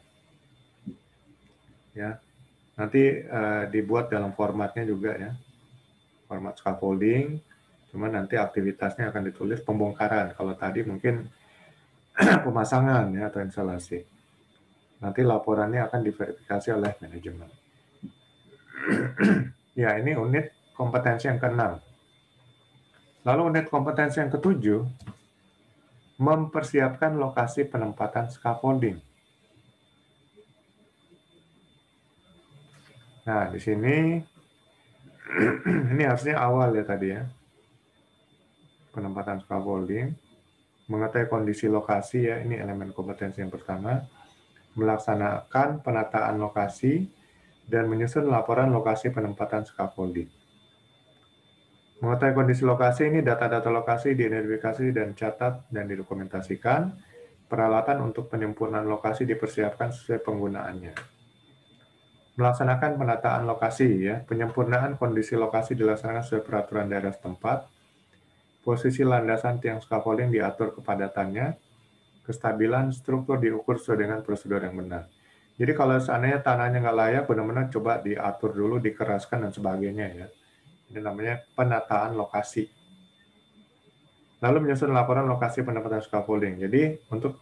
Speaker 1: Ya, nanti dibuat dalam formatnya juga ya, format scaffolding. Cuma nanti aktivitasnya akan ditulis pembongkaran. Kalau tadi mungkin pemasangan ya atau instalasi. Nanti laporannya akan diverifikasi oleh manajemen. Ya, ini unit kompetensi yang ke-6. Lalu unit kompetensi yang ke-7, mempersiapkan lokasi penempatan scaffolding. Nah, di sini ini harusnya awal ya tadi ya. penempatan scaffolding, mengetahui kondisi lokasi ya, ini elemen kompetensi yang pertama, melaksanakan penataan lokasi, dan menyusun laporan lokasi penempatan scaffolding. Mengetahui kondisi lokasi ini data-data lokasi diidentifikasi dan catat dan didokumentasikan. Peralatan untuk penyempurnaan lokasi dipersiapkan sesuai penggunaannya. Melaksanakan penataan lokasi ya, penyempurnaan kondisi lokasi dilaksanakan sesuai peraturan daerah setempat. Posisi landasan tiang scaffolding diatur kepadatannya. Kestabilan struktur diukur sesuai dengan prosedur yang benar. Jadi kalau seandainya tanahnya nggak layak, benar-benar coba diatur dulu, dikeraskan dan sebagainya ya. Ini namanya penataan lokasi. Lalu menyusun laporan lokasi penempatan scaffolding. Jadi untuk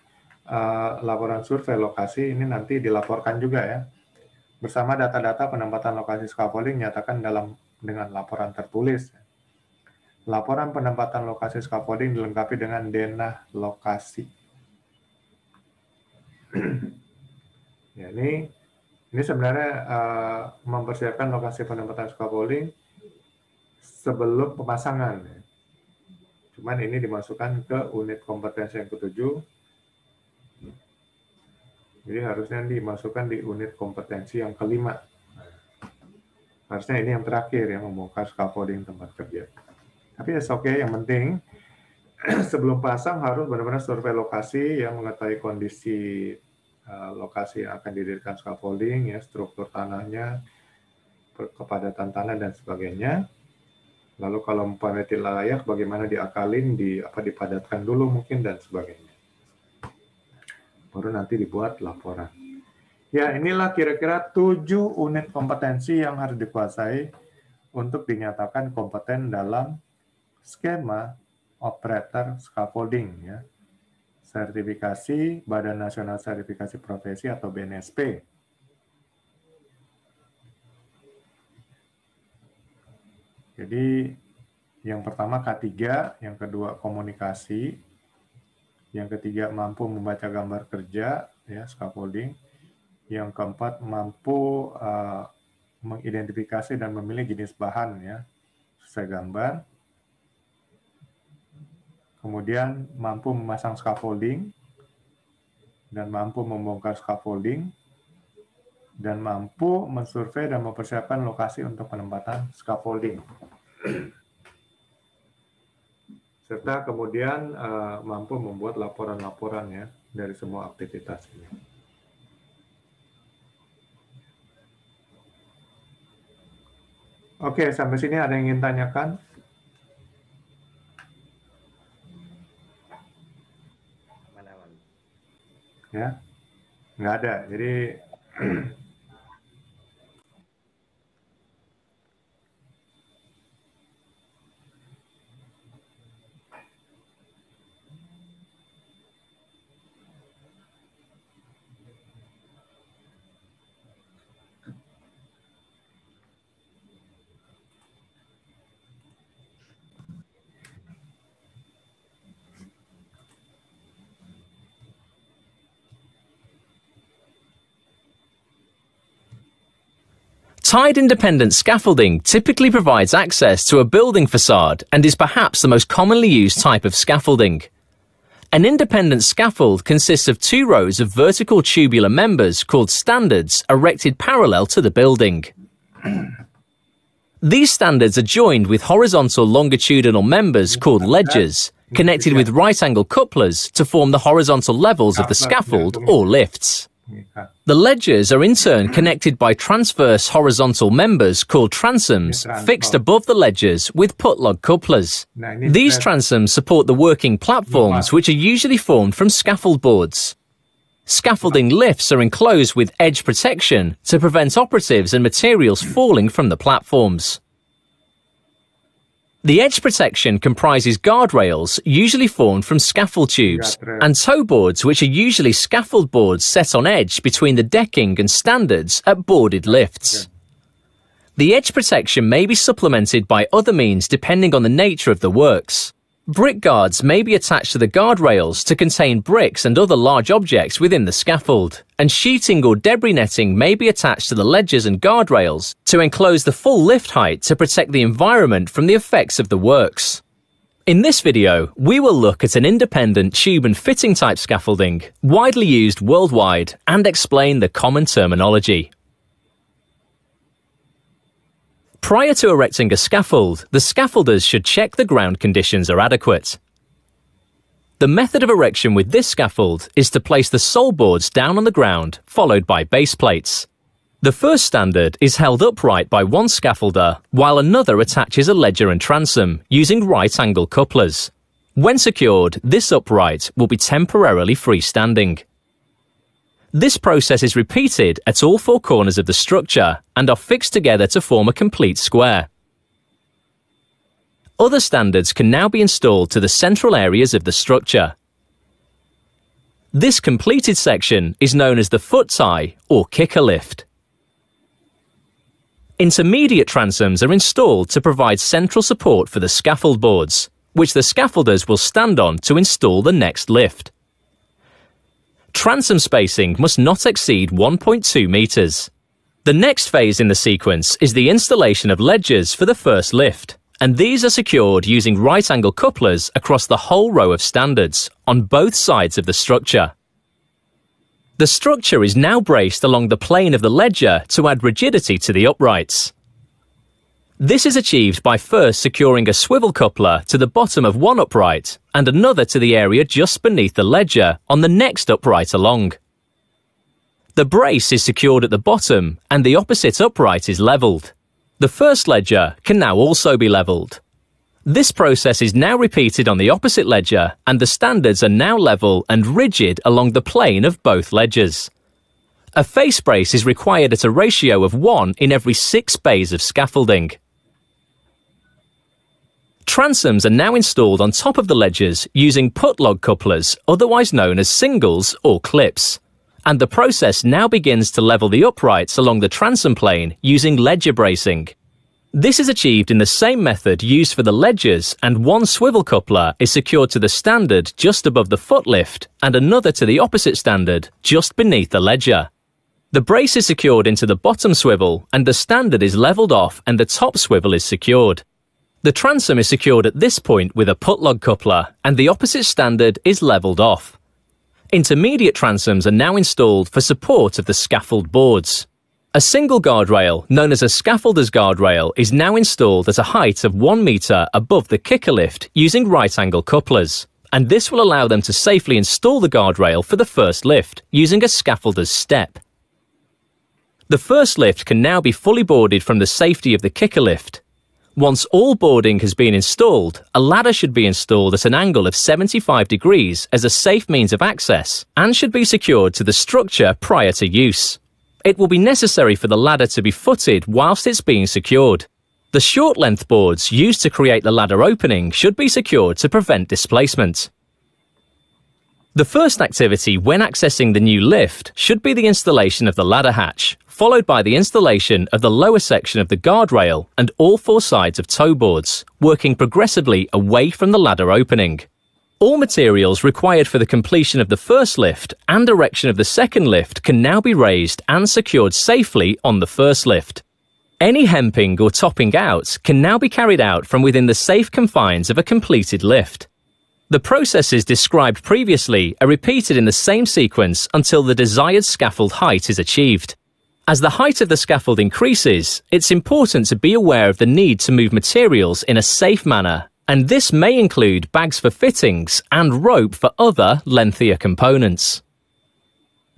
Speaker 1: laporan survei lokasi ini nanti dilaporkan juga ya. Bersama data-data penempatan lokasi scaffolding nyatakan dengan laporan tertulis. Laporan penempatan lokasi scaffolding dilengkapi dengan denah lokasi. Ya, ini sebenarnya mempersiapkan lokasi penempatan scaffolding sebelum pemasangan. Ya. Cuman ini dimasukkan ke unit kompetensi yang ke-7. Jadi harusnya dimasukkan di unit kompetensi yang ke-5. Harusnya ini yang terakhir ya, membongkar scaffolding tempat kerja. Tapi oke, yang penting sebelum pasang harus benar-benar survei lokasi yang mengetahui kondisi lokasi yang akan didirikan scaffolding ya, struktur tanahnya, kepadatan tanah dan sebagainya. Lalu kalau umpamanya tidak layak, bagaimana diakalin, dipadatkan dulu mungkin dan sebagainya. Baru nanti dibuat laporan. Ya, inilah kira-kira 7 unit kompetensi yang harus dikuasai untuk dinyatakan kompeten dalam skema operator scaffolding ya. Sertifikasi Badan Nasional Sertifikasi Profesi atau BNSP. Jadi yang pertama K3, yang kedua komunikasi, yang ketiga mampu membaca gambar kerja ya scaffolding, yang keempat mampu mengidentifikasi dan memilih jenis bahan ya sesuai gambar, kemudian mampu memasang scaffolding dan mampu membongkar scaffolding, dan mampu mensurvei dan mempersiapkan lokasi untuk penempatan scaffolding. Serta kemudian mampu membuat laporan-laporan ya dari semua aktivitas ini. Oke, sampai sini ada yang ingin tanyakan? Ya, nggak ada. Jadi
Speaker 2: Tied independent scaffolding typically provides access to a building facade and is perhaps the most commonly used type of scaffolding. An independent scaffold consists of 2 rows of vertical tubular members called standards erected parallel to the building. These standards are joined with horizontal longitudinal members called ledges, connected with right-angle couplers to form the horizontal levels of the scaffold or lifts. The ledges are in turn connected by transverse horizontal members called transoms fixed above the ledges with put-log couplers. These transoms support the working platforms, which are usually formed from scaffold boards. Scaffolding lifts are enclosed with edge protection to prevent operatives and materials falling from the platforms. The edge protection comprises guardrails, usually formed from scaffold tubes, and toe boards, which are usually scaffold boards set on edge between the decking and standards at boarded lifts. The edge protection may be supplemented by other means depending on the nature of the works. Brick guards may be attached to the guardrails to contain bricks and other large objects within the scaffold, and sheeting or debris netting may be attached to the ledges and guardrails to enclose the full lift height to protect the environment from the effects of the works. In this video, we will look at an independent tube and fitting type scaffolding, widely used worldwide, and explain the common terminology. Prior to erecting a scaffold, the scaffolders should check the ground conditions are adequate. The method of erection with this scaffold is to place the sole boards down on the ground, followed by base plates. The first standard is held upright by one scaffolder, while another attaches a ledger and transom using right-angle couplers. When secured, this upright will be temporarily freestanding. This process is repeated at all four corners of the structure and are fixed together to form a complete square. Other standards can now be installed to the central areas of the structure. This completed section is known as the foot tie or kicker lift. Intermediate transoms are installed to provide central support for the scaffold boards, which the scaffolders will stand on to install the next lift. Transom spacing must not exceed 1.2 meters. The next phase in the sequence is the installation of ledgers for the first lift, and these are secured using right-angle couplers across the whole row of standards on both sides of the structure. The structure is now braced along the plane of the ledger to add rigidity to the uprights. This is achieved by first securing a swivel coupler to the bottom of one upright and another to the area just beneath the ledger on the next upright along. The brace is secured at the bottom and the opposite upright is levelled. The first ledger can now also be levelled. This process is now repeated on the opposite ledger and the standards are now level and rigid along the plane of both ledgers. A face brace is required at a ratio of 1 in every 6 bays of scaffolding. Transoms are now installed on top of the ledgers using put-log couplers, otherwise known as singles or clips. And the process now begins to level the uprights along the transom plane using ledger bracing. This is achieved in the same method used for the ledgers, and one swivel coupler is secured to the standard just above the foot lift and another to the opposite standard just beneath the ledger. The brace is secured into the bottom swivel and the standard is leveled off and the top swivel is secured. The transom is secured at this point with a put-log coupler and the opposite standard is leveled off. Intermediate transoms are now installed for support of the scaffold boards. A single guardrail, known as a scaffolder's guardrail, is now installed at a height of 1 meter above the kicker lift using right-angle couplers, and this will allow them to safely install the guardrail for the first lift using a scaffolder's step. The first lift can now be fully boarded from the safety of the kicker lift. Once all boarding has been installed, a ladder should be installed at an angle of 75 degrees as a safe means of access and should be secured to the structure prior to use. It will be necessary for the ladder to be footed whilst it's being secured. The short length boards used to create the ladder opening should be secured to prevent displacement. The first activity when accessing the new lift should be the installation of the ladder hatch, followed by the installation of the lower section of the guardrail and all 4 sides of toe boards, working progressively away from the ladder opening. All materials required for the completion of the first lift and erection of the second lift can now be raised and secured safely on the first lift. Any hemping or topping out can now be carried out from within the safe confines of a completed lift. The processes described previously are repeated in the same sequence until the desired scaffold height is achieved. As the height of the scaffold increases, it's important to be aware of the need to move materials in a safe manner, and this may include bags for fittings and rope for other, lengthier components.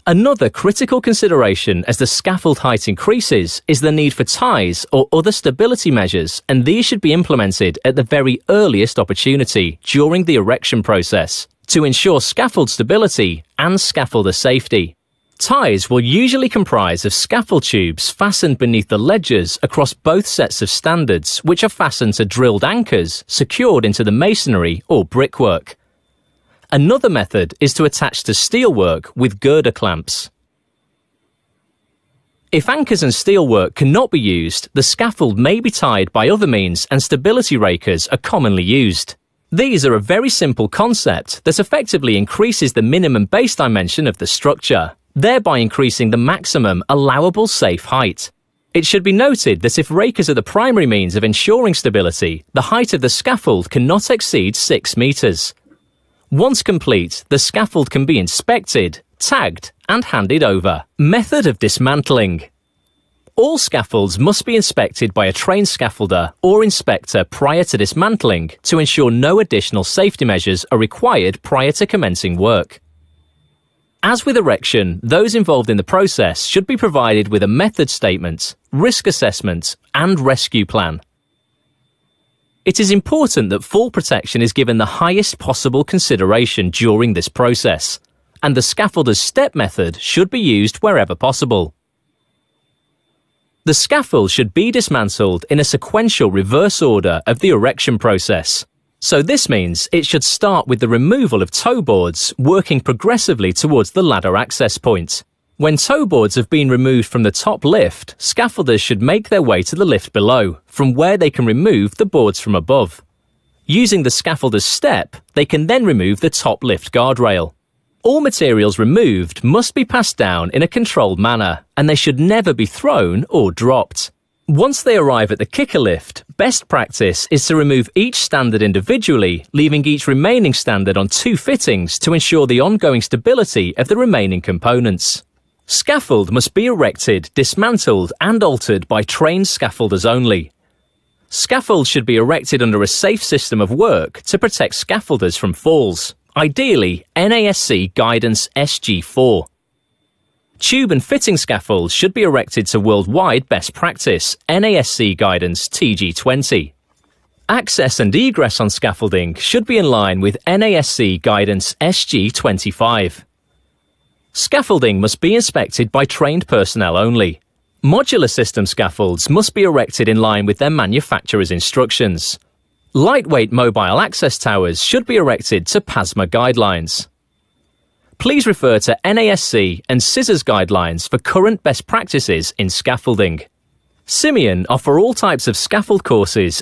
Speaker 2: Another critical consideration as the scaffold height increases is the need for ties or other stability measures, and these should be implemented at the very earliest opportunity during the erection process to ensure scaffold stability and scaffolder safety. Ties will usually comprise of scaffold tubes fastened beneath the ledgers across both sets of standards, which are fastened to drilled anchors secured into the masonry or brickwork. Another method is to attach to steelwork with girder clamps. If anchors and steelwork cannot be used, the scaffold may be tied by other means, and stability rakers are commonly used. These are a very simple concept that effectively increases the minimum base dimension of the structure, thereby increasing the maximum allowable safe height. It should be noted that if rakers are the primary means of ensuring stability, the height of the scaffold cannot exceed 6 meters. Once complete, the scaffold can be inspected, tagged, and handed over. Method of dismantling. All scaffolds must be inspected by a trained scaffolder or inspector prior to dismantling to ensure no additional safety measures are required prior to commencing work. As with erection, those involved in the process should be provided with a method statement, risk assessment, and rescue plan. It is important that fall protection is given the highest possible consideration during this process, and the scaffolder's step method should be used wherever possible. The scaffold should be dismantled in a sequential reverse order of the erection process. So this means it should start with the removal of toe boards, working progressively towards the ladder access point. When toe boards have been removed from the top lift, scaffolders should make their way to the lift below, from where they can remove the boards from above. Using the scaffolder's step, they can then remove the top lift guardrail. All materials removed must be passed down in a controlled manner, and they should never be thrown or dropped. Once they arrive at the kicker lift, best practice is to remove each standard individually, leaving each remaining standard on 2 fittings to ensure the ongoing stability of the remaining components. Scaffold must be erected, dismantled, and altered by trained scaffolders only. Scaffold should be erected under a safe system of work to protect scaffolders from falls, ideally NASC Guidance SG4. Tube and fitting scaffolds should be erected to worldwide best practice, NASC Guidance TG20. Access and egress on scaffolding should be in line with NASC Guidance SG25. Scaffolding must be inspected by trained personnel only. Modular system scaffolds must be erected in line with their manufacturer's instructions. Lightweight mobile access towers should be erected to PASMA guidelines. Please refer to NASC and Scissors guidelines for current best practices in scaffolding. Simian offer all types of scaffold courses.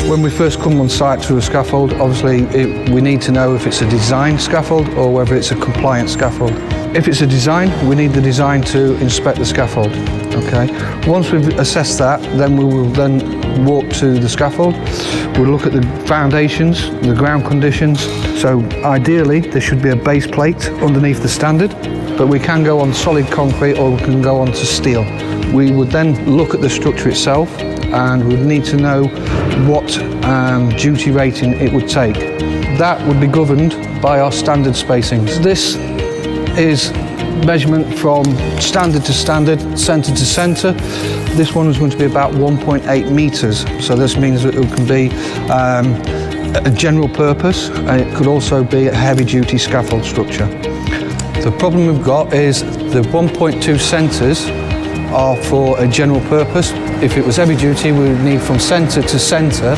Speaker 3: When we first come on site to a scaffold, obviously we need to know if it's a design scaffold or whether it's a compliant scaffold. If it's a design, we need the design to inspect the scaffold. Okay. Once we've assessed that, then we will then walk to the scaffold. We'll look at the foundations, the ground conditions. So ideally, there should be a base plate underneath the standard, but we can go on solid concrete or we can go on to steel. We would then look at the structure itself and we'd need to know what duty rating it would take. That would be governed by our standard spacings. This is measurement from standard to standard, centre to centre. This one is going to be about 1.8 metres, so this means that it can be a general purpose and it could also be a heavy duty scaffold structure. The problem we've got is the 1.2 centres are for a general purpose. If it was heavy duty, we would need from centre to centre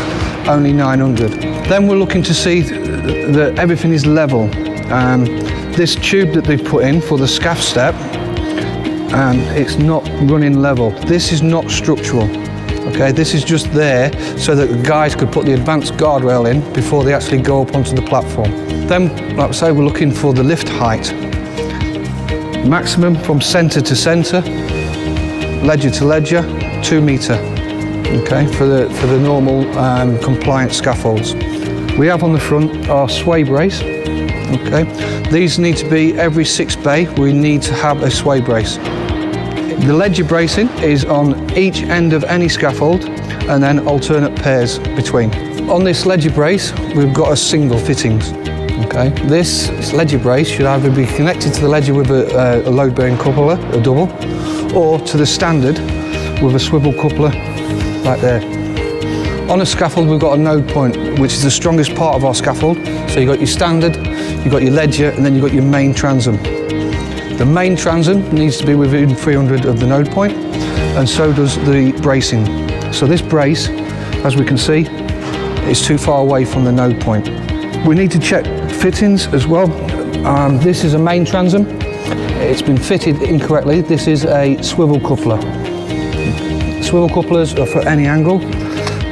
Speaker 3: only 900. Then we're looking to see that everything is level. This tube that they've put in for the scaff step, it's not running level. This is not structural. Okay, this is just there so that the guys could put the advanced guardrail in before they actually go up onto the platform. Then, like I say, we're looking for the lift height. Maximum from centre to centre, ledger to ledger, 2 metre. Okay, for the normal compliant scaffolds. We have on the front our sway brace. Okay, these need to be every 6 bay. We need to have a sway brace. The ledger bracing is on each end of any scaffold and then alternate pairs between. On this ledger brace, we've got a single fittings. Okay, this ledger brace should either be connected to the ledger with a load-bearing coupler, a double, or to the standard with a swivel coupler like there. On a scaffold, we've got a node point, which is the strongest part of our scaffold. So you've got your standard, you've got your ledger, and then you've got your main transom. The main transom needs to be within 300 of the node point, and so does the bracing. So this brace, as we can see, is too far away from the node point. We need to check fittings as well. This is a main transom. It's been fitted incorrectly. This is a swivel coupler. Swivel couplers are for any angle.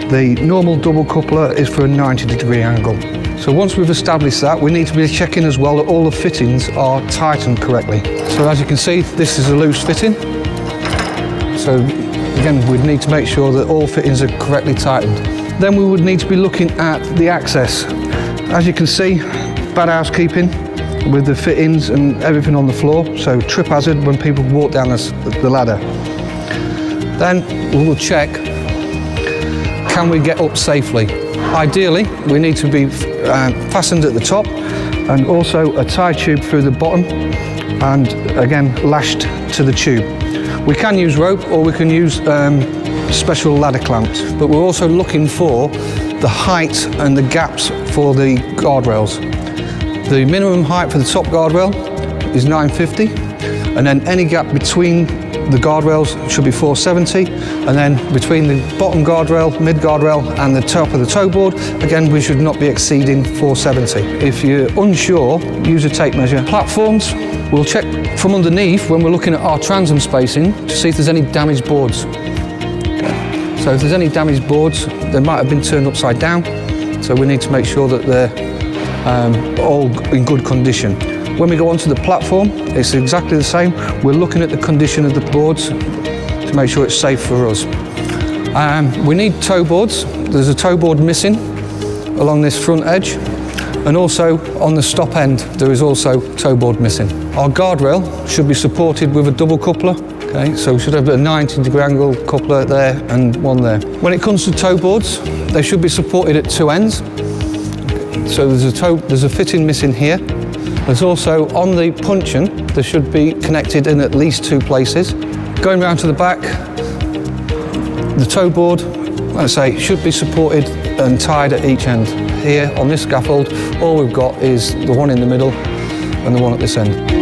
Speaker 3: The normal double coupler is for a 90-degree angle. So once we've established that, we need to be checking as well that all the fittings are tightened correctly. So as you can see, this is a loose fitting. So again, we'd need to make sure that all fittings are correctly tightened. Then we would need to be looking at the access. As you can see, bad housekeeping with the fittings and everything on the floor, so trip hazard when people walk down the ladder. Then we will check, can we get up safely? Ideally, we need to be fastened at the top and also a tie tube through the bottom and again lashed to the tube. We can use rope or we can use special ladder clamps, but we're also looking for the height and the gaps for the guardrails. The minimum height for the top guardrail is 950, and then any gap between the guardrails should be 470, and then between the bottom guardrail, mid guardrail and the top of the toe board, again we should not be exceeding 470. If you're unsure, use a tape measure. Platforms, we'll check from underneath when we're looking at our transom spacing to see if there's any damaged boards. Okay. So if there's any damaged boards, they might have been turned upside down, so we need to make sure that they're all in good condition. When we go onto the platform, it's exactly the same. We're looking at the condition of the boards to make sure it's safe for us. We need toe boards. There's a toe board missing along this front edge, and also on the stop end there is also toe board missing. Our guardrail should be supported with a double coupler. Okay, so we should have a 90-degree angle coupler there and one there. When it comes to toe boards, they should be supported at two ends. So there's a fitting missing here. There's also on the puncheon, there should be connected in at least two places. Going round to the back, the toe board, let's say, should be supported and tied at each end. Here on this scaffold, all we've got is the one in the middle and the one at this end.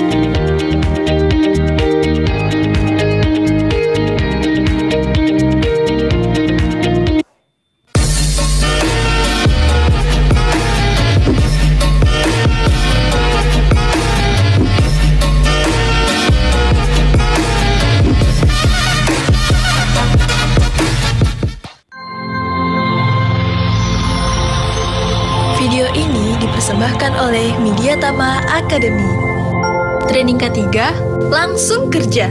Speaker 4: Video ini dipersembahkan oleh Mediatama Academy. Training ketiga, langsung kerja.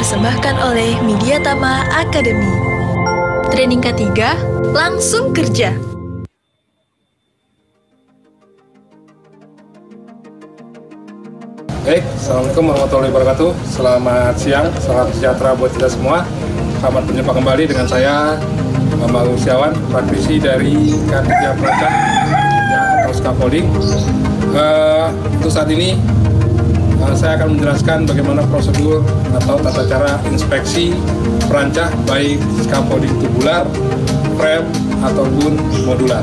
Speaker 4: dipersembahkan oleh Mediatama Academy. Training ketiga, langsung kerja.
Speaker 5: Baik, Assalamualaikum warahmatullahi wabarakatuh. Selamat siang, salam sejahtera buat kita semua. Selamat berjumpa kembali dengan saya, Bambang Usiawan, praktisi dari K3 Perancah atau Scaffolding. Untuk saat ini, saya akan menjelaskan bagaimana prosedur atau tata cara inspeksi perancah, baik scaffolding tubular, frame, ataupun modular.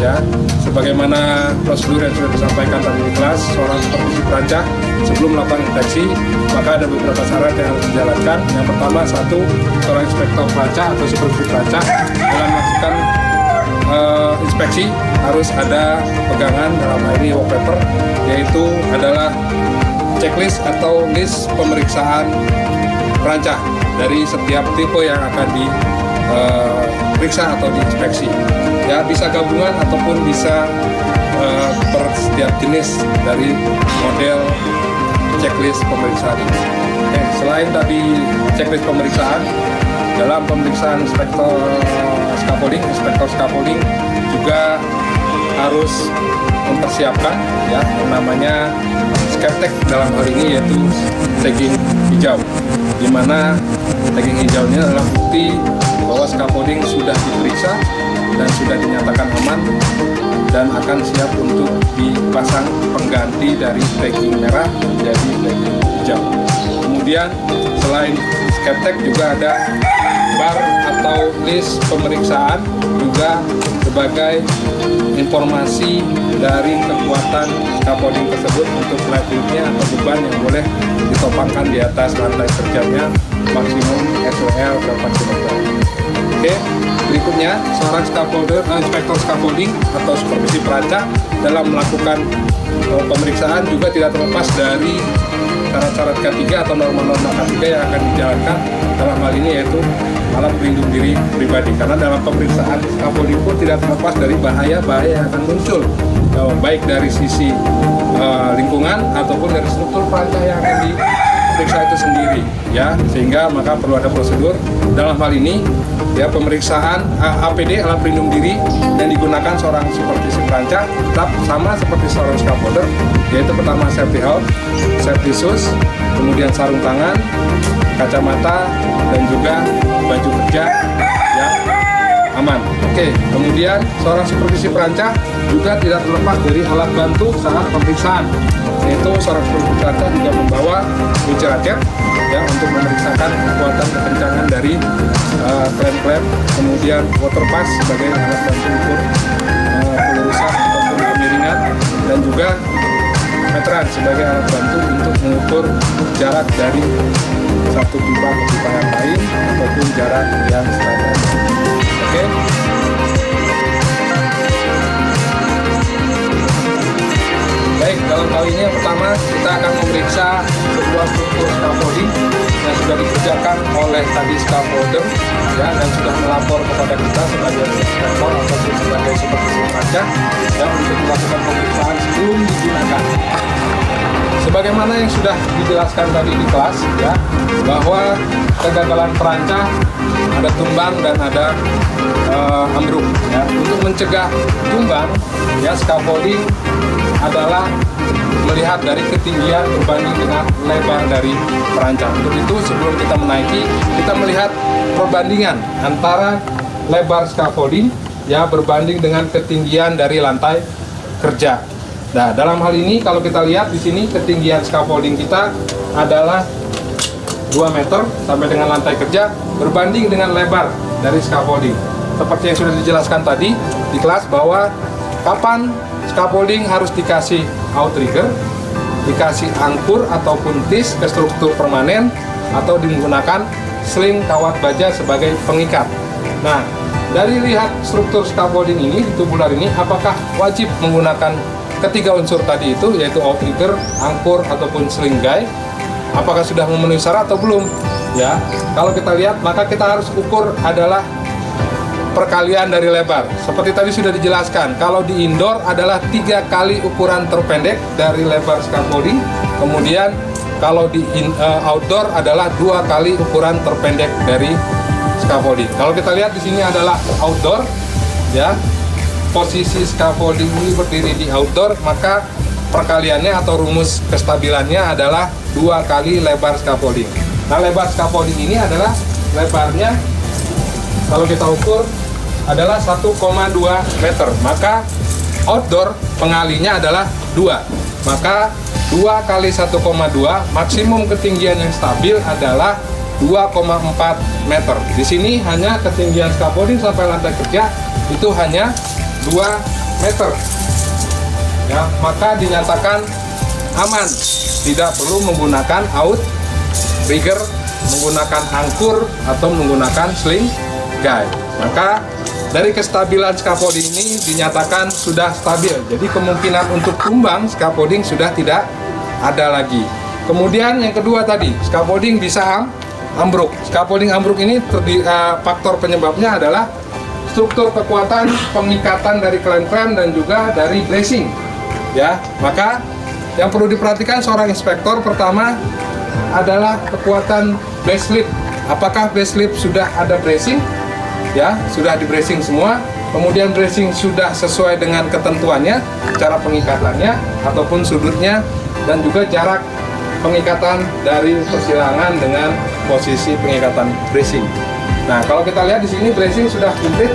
Speaker 5: Ya, sebagaimana prosedur yang sudah disampaikan tadi di kelas, seorang supervisi perancah sebelum melakukan inspeksi, maka ada beberapa syarat yang harus dijalankan. Yang pertama, satu, seorang inspektor perancah atau supervisi perancah dalam melakukan inspeksi harus ada pegangan, dalam hal ini wallpaper, yaitu adalah checklist atau list pemeriksaan perancah dari setiap tipe yang akan diperiksa atau diinspeksi. Ya, bisa gabungan ataupun bisa per setiap jenis dari model checklist pemeriksaan ini. Oke, selain tadi checklist pemeriksaan, dalam pemeriksaan inspektor scaffolding juga harus mempersiapkan ya yang namanya skeptek, dalam hal ini yaitu tagging hijau, di mana tagging hijaunya adalah bukti bahwa scaffolding sudah diperiksa dan sudah dinyatakan aman dan akan siap untuk dipasang pengganti dari tagging merah menjadi tagging hijau. Kemudian selain skeptek juga ada bar atau list pemeriksaan juga sebagai informasi dari kekuatan scaffolding tersebut untuk liability atau beban yang boleh ditopangkan di atas lantai kerjanya maksimum SOL berapa km. Oke, berikutnya seorang inspektor scaffolding atau supervisi perancah dalam melakukan pemeriksaan juga tidak terlepas dari syarat-syarat K3 atau norma-norma K3 yang akan dijalankan, dalam hal ini yaitu alat pelindung diri pribadi, karena dalam pemeriksaan scaffolding pun tidak terlepas dari bahaya-bahaya yang akan muncul baik dari sisi lingkungan ataupun dari struktur perancah yang akan diperiksa itu sendiri ya, sehingga maka perlu ada prosedur. Dalam hal ini ya, pemeriksaan APD alat pelindung diri yang digunakan seorang supervisi perancah tetap sama seperti seorang scaffolder, yaitu pertama safety helm, safety shoes, kemudian sarung tangan, kacamata, dan juga baju kerja yang aman. Oke, kemudian seorang supervisi perancah juga tidak terlepas dari alat bantu saat pemeriksaan, yaitu seorang supervisi perancah juga membawa kunci raket ya untuk memeriksakan kekuatan kekencangan dari klem-klem, kemudian water pass sebagai alat bantu ukur pelurusan ataupun kemiringan, dan juga meteran sebagai alat bantu untuk mengukur jarak dari satu pipa ke pipa yang lain ataupun jarak yang standar. Oke. Baik, dalam hal ini yang pertama kita akan memeriksa sebuah struktur scaffolding yang sudah dikerjakan oleh tadi scaffolder ya, dan sudah melapor kepada kita sebagai inspektor ataupun sebagai supervisi perancah ya, untuk melakukan pemeriksaan sebelum digunakan. Sebagaimana yang sudah dijelaskan tadi di kelas ya, bahwa kegagalan perancah ada tumbang dan ada ambruk ya. Untuk mencegah tumbang ya, scaffolding adalah melihat dari ketinggian berbanding dengan lebar dari perancah. Untuk itu sebelum kita menaiki, kita melihat perbandingan antara lebar scaffolding ya berbanding dengan ketinggian dari lantai kerja. Nah, dalam hal ini kalau kita lihat di sini ketinggian scaffolding kita adalah 2 meter sampai dengan lantai kerja berbanding dengan lebar dari scaffolding. Seperti yang sudah dijelaskan tadi di kelas bahwa kapan scaffolding harus dikasih outrigger, dikasih angkur ataupun tis ke struktur permanen, atau digunakan sling kawat baja sebagai pengikat. Nah, dari lihat struktur scaffolding ini di tubular ini, apakah wajib menggunakan ketiga unsur tadi itu, yaitu outrigger, angkur, ataupun sling guy? Apakah sudah memenuhi syarat atau belum? Ya, kalau kita lihat maka kita harus ukur adalah perkalian dari lebar. Seperti tadi sudah dijelaskan, kalau di indoor adalah 3 kali ukuran terpendek dari lebar scaffolding, kemudian kalau di outdoor adalah 2 kali ukuran terpendek dari scaffolding. Kalau kita lihat di sini adalah outdoor, ya, posisi scaffolding ini berdiri di outdoor, maka perkaliannya atau rumus kestabilannya adalah 2 kali lebar scaffolding. Nah, lebar scaffolding ini adalah lebarnya, kalau kita ukur, adalah 1,2 meter. Maka outdoor pengalinya adalah 2. Maka 2 kali 1,2, maksimum ketinggian yang stabil adalah 2,4 meter. Di sini hanya ketinggian scaffolding sampai lantai kerja itu hanya 2 meter. Ya, maka dinyatakan aman, tidak perlu menggunakan outrigger, menggunakan angkur atau menggunakan sling guide. Maka dari kestabilan scaffolding ini dinyatakan sudah stabil. Jadi kemungkinan untuk tumbang scaffolding sudah tidak ada lagi. Kemudian yang kedua tadi, scaffolding bisa ambruk. Scaffolding ambruk ini faktor penyebabnya adalah struktur kekuatan pengikatan dari klem-klem dan juga dari bracing. Ya, maka yang perlu diperhatikan seorang inspektor pertama adalah kekuatan base slip. Apakah base slip sudah ada bracing? Ya, sudah di bracing semua. Kemudian bracing sudah sesuai dengan ketentuannya, cara pengikatannya ataupun sudutnya, dan juga jarak pengikatan dari persilangan dengan posisi pengikatan bracing. Nah, kalau kita lihat di sini bracing sudah komplit.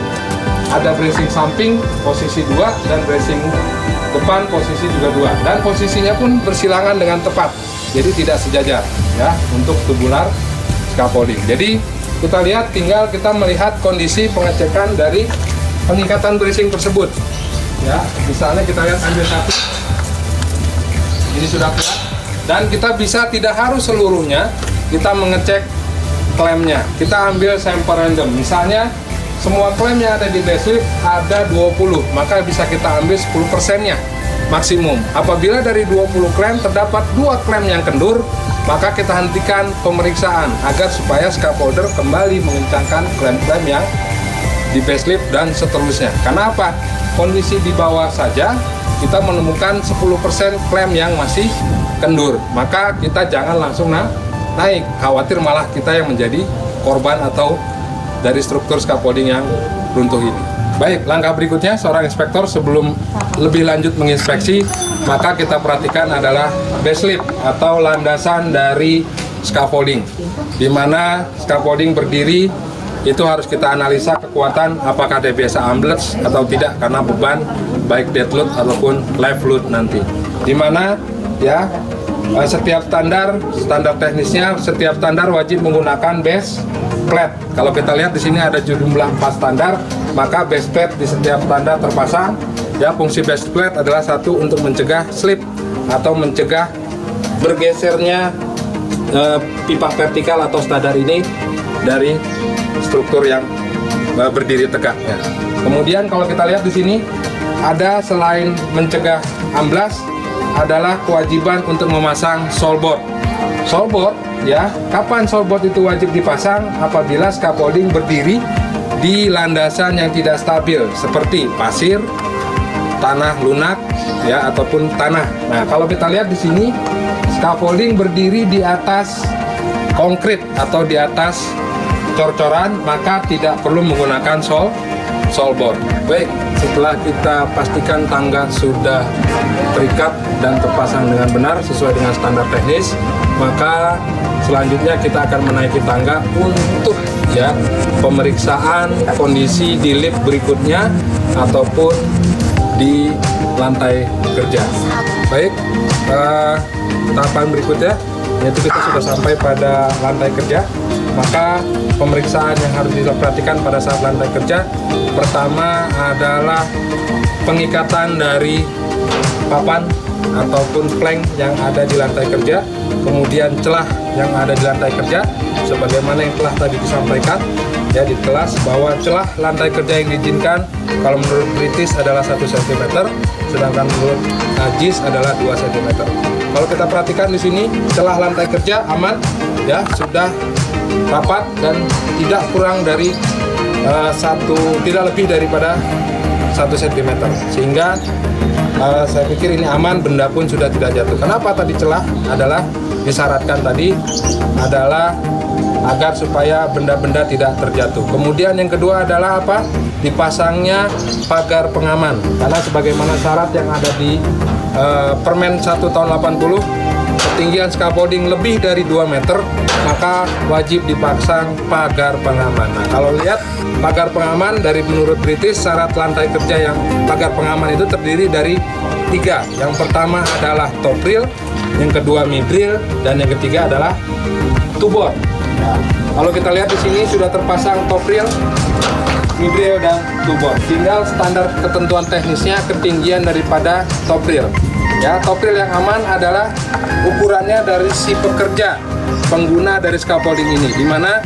Speaker 5: Ada bracing samping posisi 2 dan bracing depan posisi juga 2, dan posisinya pun bersilangan dengan tepat, jadi tidak sejajar ya untuk tubular scaffolding. Jadi kita lihat, tinggal kita melihat kondisi pengecekan dari pengikatan bracing tersebut ya. Misalnya kita lihat, ambil satu, ini sudah kuat, dan kita bisa tidak harus seluruhnya kita mengecek klemnya. Kita ambil sampel random, misalnya semua klem yang ada di base slip ada 20, maka bisa kita ambil 10%-nya maksimum. Apabila dari 20 klem terdapat 2 klem yang kendur, maka kita hentikan pemeriksaan agar supaya scaffolder kembali mengencangkan klem-klem yang di base slip dan seterusnya. Karena apa? Kondisi di bawah saja kita menemukan 10% klem yang masih kendur, maka kita jangan langsung naik, khawatir malah kita yang menjadi korban atau dari struktur scaffolding yang runtuh ini. Baik, langkah berikutnya seorang inspektor sebelum lebih lanjut menginspeksi, maka kita perhatikan adalah base slip atau landasan dari scaffolding, di mana scaffolding berdiri itu harus kita analisa kekuatan apakah dia biasa ambles atau tidak karena beban baik dead load ataupun live load nanti. Di mana ya setiap standar teknisnya, setiap standar wajib menggunakan base plate. Kalau kita lihat di sini ada jumlah 4 standar, maka base plate di setiap standar terpasang. Ya, fungsi base plate adalah satu untuk mencegah slip atau mencegah bergesernya pipa vertikal atau standar ini dari struktur yang berdiri tegak. Ya. Kemudian kalau kita lihat di sini ada selain mencegah amblas adalah kewajiban untuk memasang soulboard. Soulboard ya, kapan soulboard itu wajib dipasang? Apabila scaffolding berdiri di landasan yang tidak stabil seperti pasir, tanah lunak ya ataupun tanah. Nah, kalau kita lihat di sini scaffolding berdiri di atas konkrit atau di atas cor-coran, maka tidak perlu menggunakan soulboard. Baik, setelah kita pastikan tangga sudah terikat dan terpasang dengan benar sesuai dengan standar teknis, maka selanjutnya kita akan menaiki tangga untuk ya pemeriksaan kondisi di lift berikutnya ataupun di lantai kerja. Baik, tahapan berikutnya yaitu kita sudah sampai pada lantai kerja. Maka pemeriksaan yang harus diperhatikan pada saat lantai kerja, pertama adalah pengikatan dari papan ataupun plank yang ada di lantai kerja, kemudian celah yang ada di lantai kerja, sebagaimana yang telah tadi disampaikan ya di kelas, bahwa celah lantai kerja yang diizinkan kalau menurut British adalah 1 cm, sedangkan menurut JIS adalah 2 cm. Kalau kita perhatikan di sini celah lantai kerja aman ya, sudah rapat dan tidak kurang dari tidak lebih daripada 1 cm, sehingga saya pikir ini aman, benda pun sudah tidak jatuh. Kenapa tadi celah adalah disyaratkan tadi adalah agar supaya benda-benda tidak terjatuh. Kemudian yang kedua adalah apa? Dipasangnya pagar pengaman. Karena sebagaimana syarat yang ada di Permen 1 tahun 80, ketinggian scaffolding lebih dari 2 meter, maka wajib dipasang pagar pengaman. Nah, kalau lihat pagar pengaman dari menurut British, syarat lantai kerja yang pagar pengaman itu terdiri dari 3. Yang pertama adalah top rail, yang kedua mid rail, dan yang ketiga adalah two board. Nah, kalau kita lihat di sini sudah terpasang top rail, mid rail, dan two board. Tinggal standar ketentuan teknisnya ketinggian daripada top rail. Ya, top rail yang aman adalah ukurannya dari si pekerja pengguna dari scaffolding ini, di mana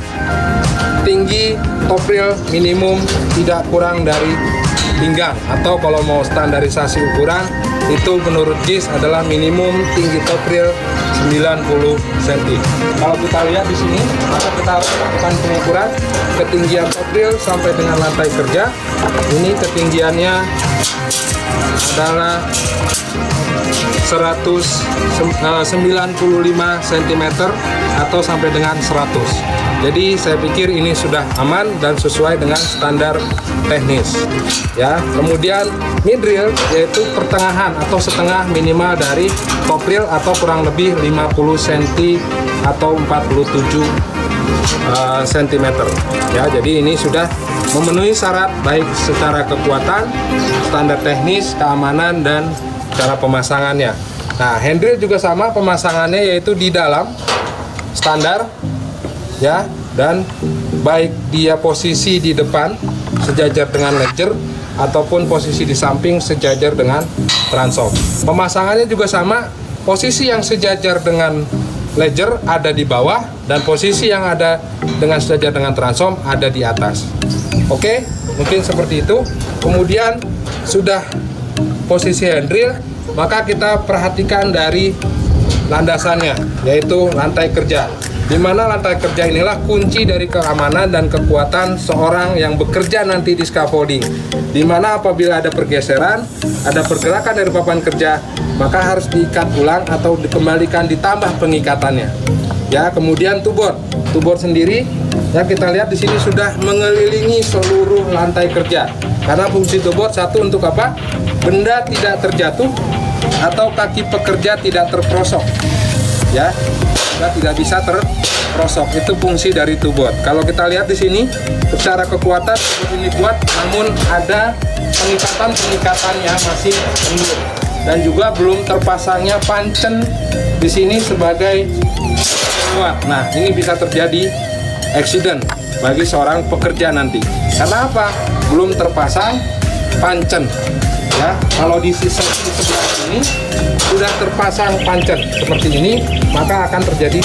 Speaker 5: tinggi top rail minimum tidak kurang dari pinggang, atau kalau mau standarisasi ukuran itu menurut JIS adalah minimum tinggi top rail 90 cm. Kalau kita lihat di sini, maka kita harus lakukan pengukuran ketinggian top rail sampai dengan lantai kerja. Ini ketinggiannya adalah 195 cm atau sampai dengan 100. Jadi saya pikir ini sudah aman dan sesuai dengan standar teknis. Ya, kemudian mid rail yaitu pertengahan atau setengah minimal dari top rail atau kurang lebih 50 cm atau 47 cm. Ya, jadi ini sudah memenuhi syarat baik secara kekuatan, standar teknis, keamanan, dan cara pemasangannya. Nah, handrail juga sama pemasangannya, yaitu di dalam standar, ya, dan baik dia posisi di depan sejajar dengan ledger ataupun posisi di samping sejajar dengan transom. Pemasangannya juga sama, posisi yang sejajar dengan ledger ada di bawah dan posisi yang ada dengan sejajar dengan transom ada di atas. Oke, mungkin seperti itu. Kemudian sudah posisi handrail, maka kita perhatikan dari landasannya, yaitu lantai kerja. Di mana lantai kerja inilah kunci dari keamanan dan kekuatan seorang yang bekerja nanti di scaffolding. Di mana apabila ada pergeseran, ada pergerakan dari papan kerja, maka harus diikat ulang atau dikembalikan, ditambah pengikatannya. Ya, kemudian two board sendiri, ya kita lihat di sini sudah mengelilingi seluruh lantai kerja. Karena fungsi two board satu untuk apa? Benda tidak terjatuh atau kaki pekerja tidak terprosok. Ya, benda tidak bisa terprosok. Itu fungsi dari two board. Kalau kita lihat di sini, secara kekuatan ini kuat, namun ada pengikatan-pengikatannya masih kendur. Dan juga belum terpasangnya pancen di sini sebagai kuat. Nah, ini bisa terjadi accident bagi seorang pekerja nanti. Karena apa? Belum terpasang pancen. Ya, kalau di sisi sebelah ini sudah terpasang pancen seperti ini, maka akan terjadi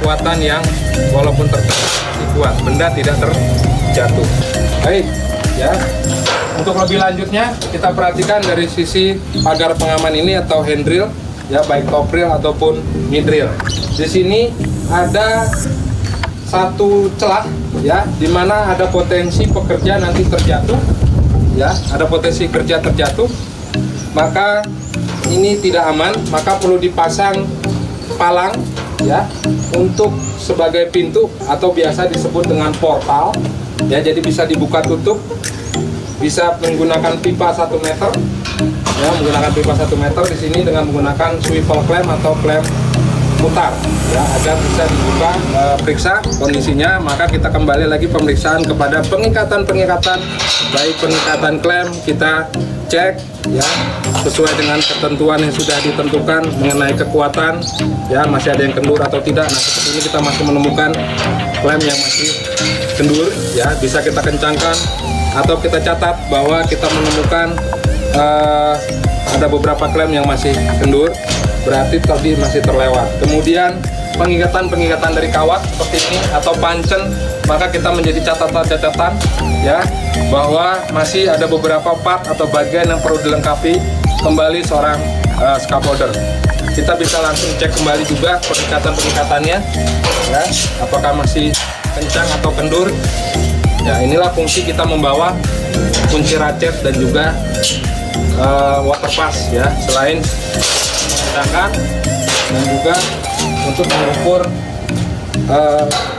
Speaker 5: kekuatan yang walaupun kuat, benda tidak terjatuh. Baik, ya. Untuk lebih lanjutnya kita perhatikan dari sisi pagar pengaman ini atau handrail, ya baik top rail ataupun mid rail. Di sini ada satu celah, ya, di mana ada potensi pekerja nanti terjatuh, ya, ada potensi kerja terjatuh. Maka ini tidak aman, maka perlu dipasang palang, ya, untuk sebagai pintu atau biasa disebut dengan portal, ya, jadi bisa dibuka tutup. Bisa menggunakan pipa 1 meter, ya, menggunakan pipa 1 meter di sini dengan menggunakan swivel clamp atau clamp putar, ya, agar bisa dibuka, periksa kondisinya. Maka kita kembali lagi pemeriksaan kepada pengikatan, baik pengikatan clamp kita cek, ya, sesuai dengan ketentuan yang sudah ditentukan mengenai kekuatan, ya, masih ada yang kendur atau tidak. Nah, seperti ini kita masih menemukan clamp yang masih kendur, ya, bisa kita kencangkan. Atau kita catat bahwa kita menemukan ada beberapa klem yang masih kendur, berarti tadi masih terlewat. Kemudian pengikatan dari kawat seperti ini atau pancen, maka kita menjadi catatan, ya, bahwa masih ada beberapa part atau bagian yang perlu dilengkapi kembali seorang scaffolder. Kita bisa langsung cek kembali juga pengikatannya, ya, apakah masih kencang atau kendur. Ya, inilah fungsi kita membawa kunci ratchet dan juga waterpass ya, selain sedangkan dan juga untuk mengukur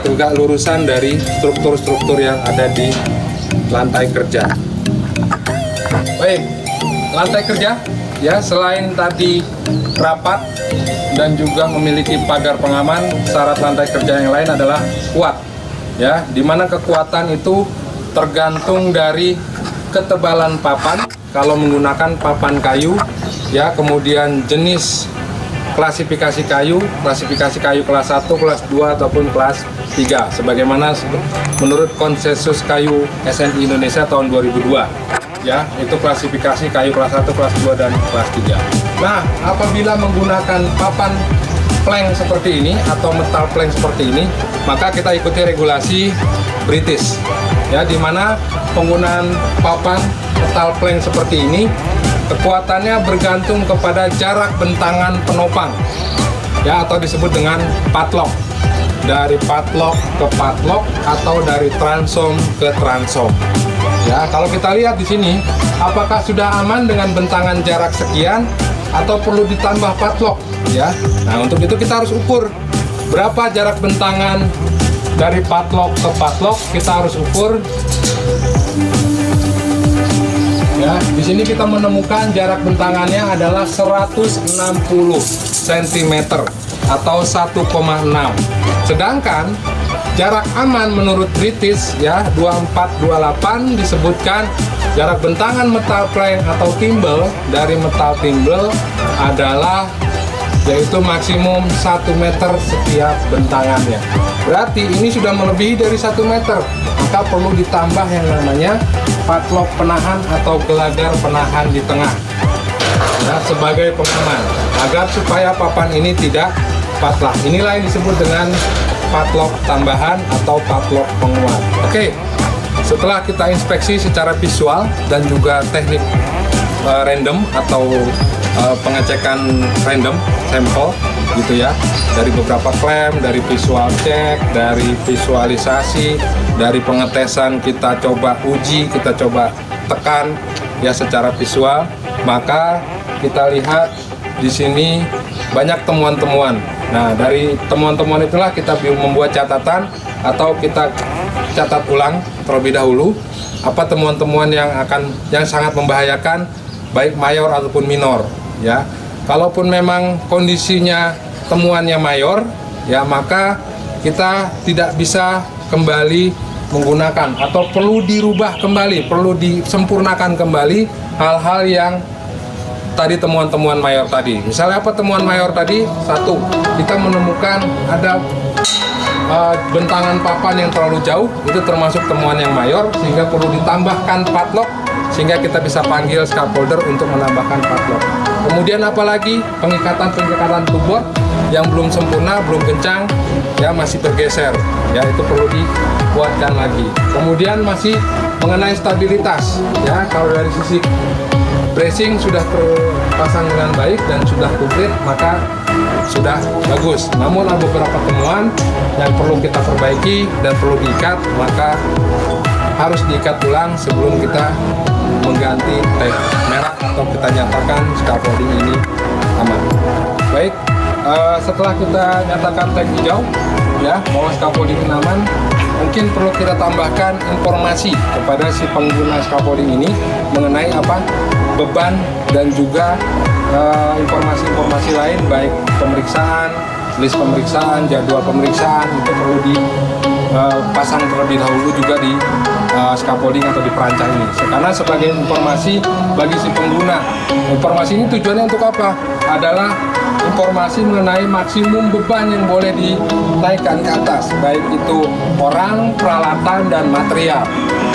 Speaker 5: tegak lurusan dari struktur-struktur yang ada di lantai kerja. Baik, lantai kerja ya, selain tadi rapat dan juga memiliki pagar pengaman, syarat lantai kerja yang lain adalah kuat ya, dimana kekuatan itu tergantung dari ketebalan papan. Kalau menggunakan papan kayu ya, kemudian jenis klasifikasi kayu kelas 1, kelas 2 ataupun kelas 3 sebagaimana menurut Konsensus Kayu SNI Indonesia tahun 2002 ya, itu klasifikasi kayu kelas 1, kelas 2 dan kelas 3. Nah, apabila menggunakan papan plank seperti ini atau metal plank seperti ini, maka kita ikuti regulasi British ya, dimana penggunaan papan metal plank seperti ini kekuatannya bergantung kepada jarak bentangan penopang ya, atau disebut dengan padlock, dari padlock ke padlock atau dari transom ke transom ya. Kalau kita lihat di sini, apakah sudah aman dengan bentangan jarak sekian atau perlu ditambah padlock ya. Nah, untuk itu kita harus ukur berapa jarak bentangan dari padlock ke padlock, kita harus ukur ya. Di sini kita menemukan jarak bentangannya adalah 160 cm atau 1,6. Sedangkan jarak aman menurut British ya 2428 disebutkan jarak bentangan metal plank atau timbel dari metal timbel adalah yaitu maksimum 1 meter setiap bentangannya. Berarti ini sudah melebihi dari 1 meter, maka perlu ditambah yang namanya padlock penahan atau gelagar penahan di tengah ya, sebagai pengaman agar supaya papan ini tidak patah. Inilah yang disebut dengan padlock tambahan atau padlock penguat. Oke, setelah kita inspeksi secara visual dan juga teknik random atau pengecekan random sampel gitu ya, dari beberapa klem, dari visual check, dari visualisasi, dari pengetesan kita coba uji, kita coba tekan ya secara visual, maka kita lihat di sini banyak temuan-temuan. Nah, dari temuan-temuan itulah kita membuat catatan atau kita catat ulang terlebih dahulu apa temuan-temuan yang sangat membahayakan baik mayor ataupun minor ya. Kalaupun memang kondisinya temuannya mayor ya, maka kita tidak bisa kembali menggunakan atau perlu dirubah kembali, perlu disempurnakan kembali hal-hal yang tadi temuan-temuan mayor tadi. Misalnya apa temuan mayor tadi? Satu, kita menemukan ada bentangan papan yang terlalu jauh, itu termasuk temuan yang mayor sehingga perlu ditambahkan padlock sehingga kita bisa panggil scaffolder untuk menambahkan padlock. Kemudian apalagi pengikatan tubor yang belum sempurna, belum kencang ya, masih bergeser ya, itu perlu dibuatkan lagi. Kemudian masih mengenai stabilitas ya, kalau dari sisi bracing sudah terpasang dengan baik dan sudah komplit, maka sudah bagus. Namun ada beberapa temuan yang perlu kita perbaiki dan perlu diikat, maka harus diikat ulang sebelum kita mengganti tag merah atau kita nyatakan scaffolding ini aman. Baik, setelah kita nyatakan tag hijau ya bahwa scaffolding ini aman, mungkin perlu kita tambahkan informasi kepada si pengguna scaffolding ini mengenai apa beban dan juga informasi-informasi lain baik pemeriksaan, list pemeriksaan, jadwal pemeriksaan itu perlu dipasang terlebih dahulu juga di scaffolding atau di perancang ini, karena sebagai informasi bagi si pengguna. Informasi ini tujuannya untuk apa? Adalah informasi mengenai maksimum beban yang boleh dinaikkan ke atas, baik itu orang, peralatan, dan material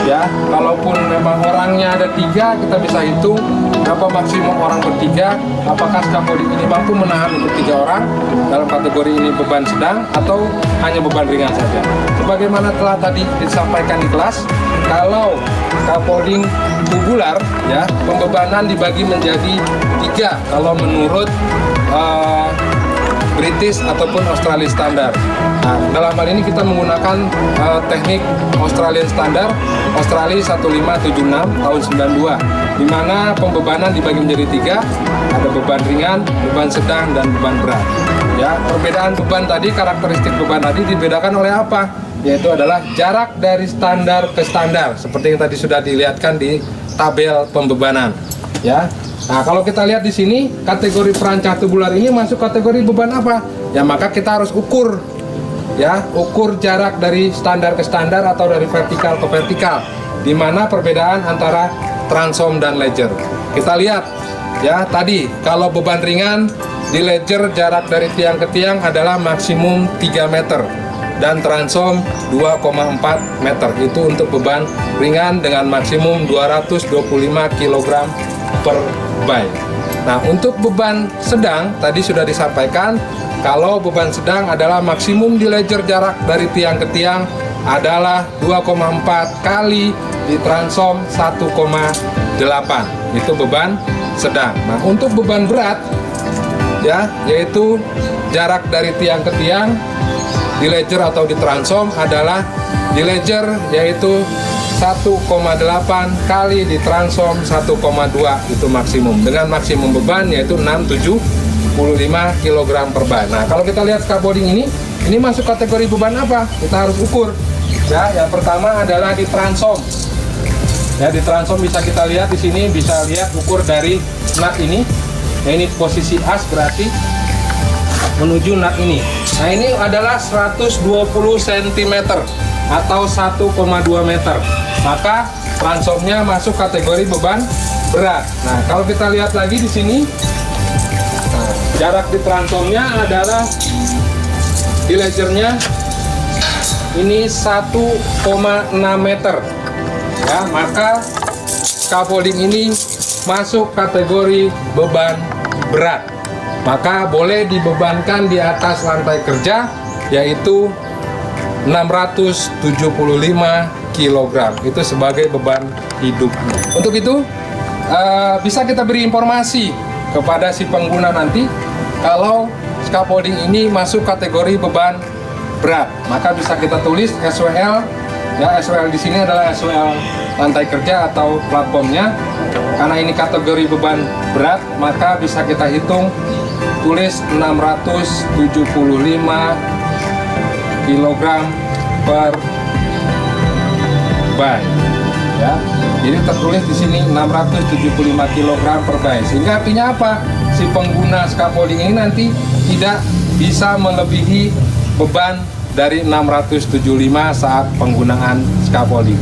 Speaker 5: ya. Kalaupun memang orangnya ada 3, kita bisa hitung berapa maksimum orang bertiga, apakah scaffolding ini mampu menahan untuk 3 orang dalam kategori ini beban sedang atau hanya beban ringan saja. Sebagaimana telah tadi disampaikan di kelas, kalau scaffolding tubular ya, pembebanan dibagi menjadi 3 kalau menurut British ataupun Australian Standard. Nah, dalam hal ini kita menggunakan teknik Australian Standard Australia 1576 tahun 92 di mana pembebanan dibagi menjadi 3, ada beban ringan, beban sedang, dan beban berat. Ya, perbedaan beban tadi, karakteristik beban tadi dibedakan oleh apa? Yaitu adalah jarak dari standar ke standar, seperti yang tadi sudah dilihatkan di tabel pembebanan. Ya, nah kalau kita lihat di sini, kategori perancah tubular ini masuk kategori beban apa? Ya, maka kita harus ukur, ya, ukur jarak dari standar ke standar atau dari vertikal ke vertikal, di mana perbedaan antara transom dan ledger. Kita lihat, ya, tadi kalau beban ringan di ledger jarak dari tiang ke tiang adalah maksimum 3 meter dan transom 2,4 meter. Itu untuk beban ringan dengan maksimum 225 kg per bay. Nah, untuk beban sedang tadi sudah disampaikan, kalau beban sedang adalah maksimum di ledger jarak dari tiang ke tiang adalah 2,4 kali di transom 1,8. Itu beban sedang. Nah, untuk beban berat, ya, yaitu jarak dari tiang ke tiang di ledger atau di transom adalah di ledger yaitu 1,8 kali di transom 1,2, itu maksimum, dengan maksimum beban yaitu 675 kg per bay. Nah, kalau kita lihat scaffolding ini masuk kategori beban apa? Kita harus ukur. Ya, yang pertama adalah di transom. Ya, di transom bisa kita lihat di sini, bisa lihat ukur dari nut ini. Ya, ini posisi as berarti menuju nut ini. Nah, ini adalah 120 cm atau 1,2 meter. Maka transomnya masuk kategori beban berat. Nah, kalau kita lihat lagi di sini, nah, jarak di transomnya adalah di ledgernya ini 1,6 meter. Ya, maka scaffolding ini masuk kategori beban berat. Maka boleh dibebankan di atas lantai kerja, yaitu 675 kg. Itu sebagai beban hidup. Untuk itu bisa kita beri informasi kepada si pengguna nanti kalau scaffolding ini masuk kategori beban berat, maka bisa kita tulis SWL. Ya, SWL di sini adalah SWL lantai kerja atau platformnya. Karena ini kategori beban berat, maka bisa kita hitung, tulis 675 kg per bay. Ya, jadi tertulis di sini 675 kg per bay. Sehingga artinya apa? Si pengguna scaffolding ini nanti tidak bisa melebihi beban dari 675 saat penggunaan scaffolding.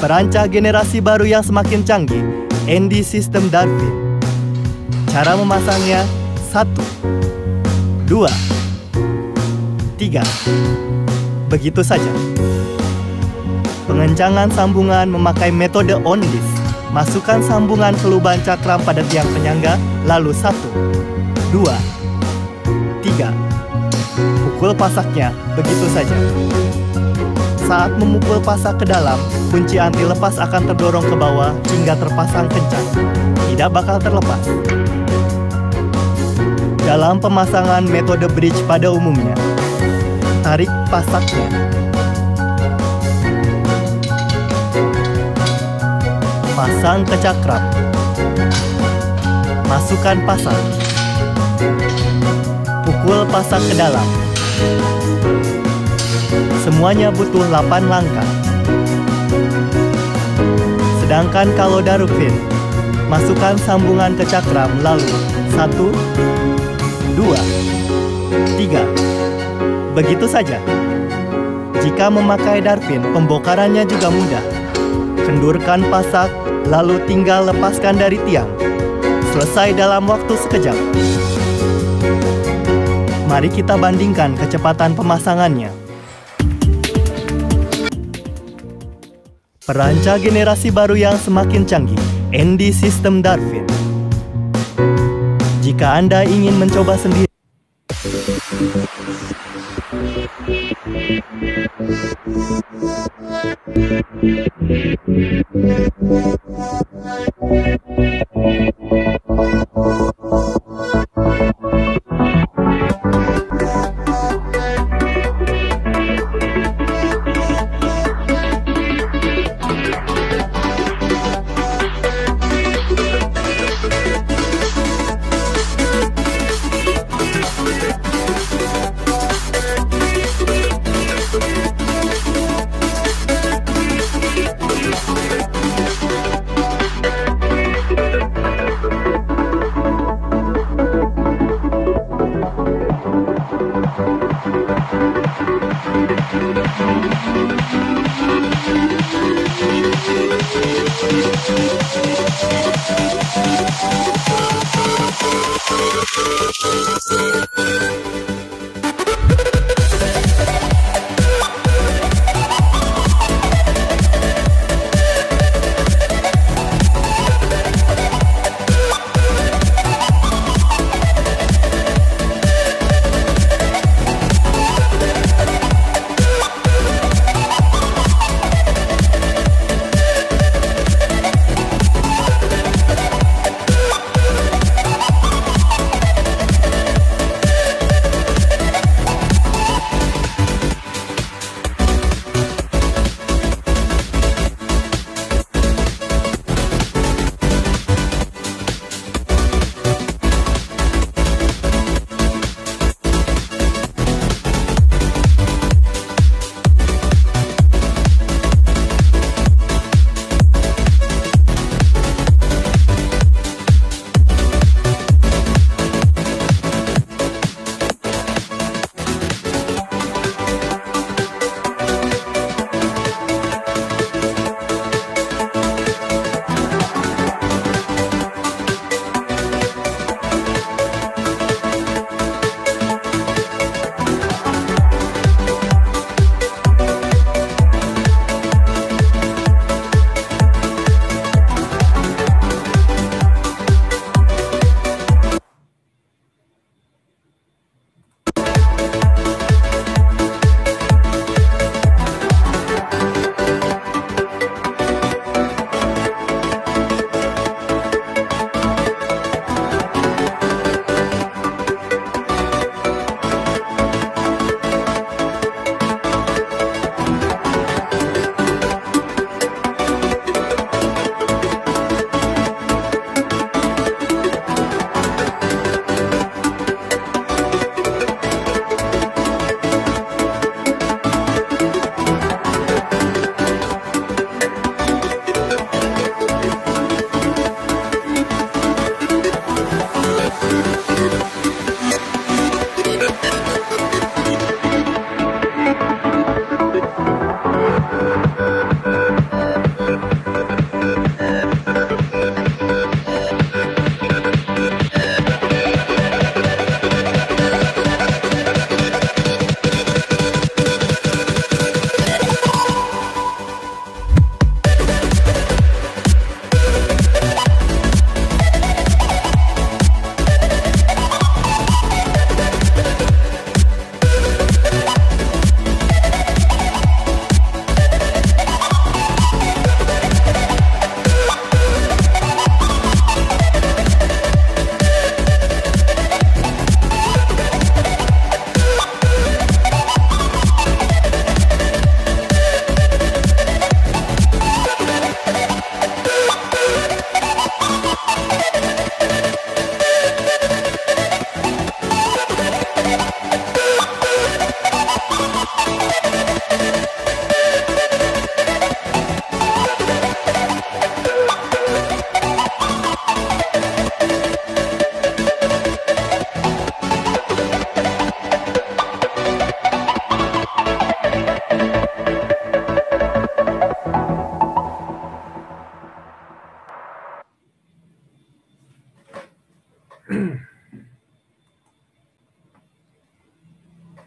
Speaker 6: Perancah generasi baru yang semakin canggih, ND System Darwin. Cara memasangnya 1, 2, 3. Begitu saja. Pengencangan sambungan memakai metode on-list. Masukkan sambungan ke lubang cakram pada tiang penyangga, lalu 1, 2, 3. Pukul pasaknya, begitu saja. Saat memukul pasak ke dalam, kunci anti lepas akan terdorong ke bawah hingga terpasang kencang. Tidak bakal terlepas. Dalam pemasangan metode bridge pada umumnya, tarik pasaknya. Pasang ke cakram. Masukkan pasak. Pukul pasak ke dalam. Semuanya butuh 8 langkah. Sedangkan kalau Darwin, masukkan sambungan ke cakram lalu 1, 2, 3. Begitu saja. Jika memakai Darwin, pembongkarannya juga mudah. Kendurkan pasak, lalu tinggal lepaskan dari tiang. Selesai dalam waktu sekejap. Mari kita bandingkan kecepatan pemasangannya. Perancah generasi baru yang semakin canggih, ND System Darwin. Jika Anda ingin mencoba sendiri,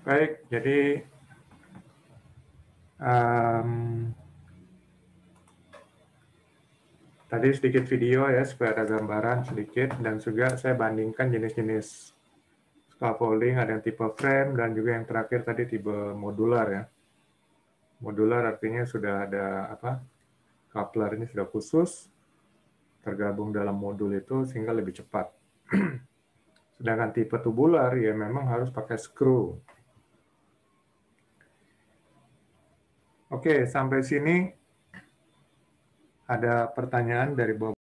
Speaker 1: Baik, jadi tadi sedikit video ya supaya ada gambaran sedikit, dan juga saya bandingkan jenis-jenis scaffolding, ada yang tipe frame dan juga yang terakhir tadi tipe modular ya. Modular artinya sudah ada coupler ini sudah khusus tergabung dalam modul itu sehingga lebih cepat. Sedangkan tipe tubular ya memang harus pakai screw. Oke, sampai sini ada pertanyaan dari Bob.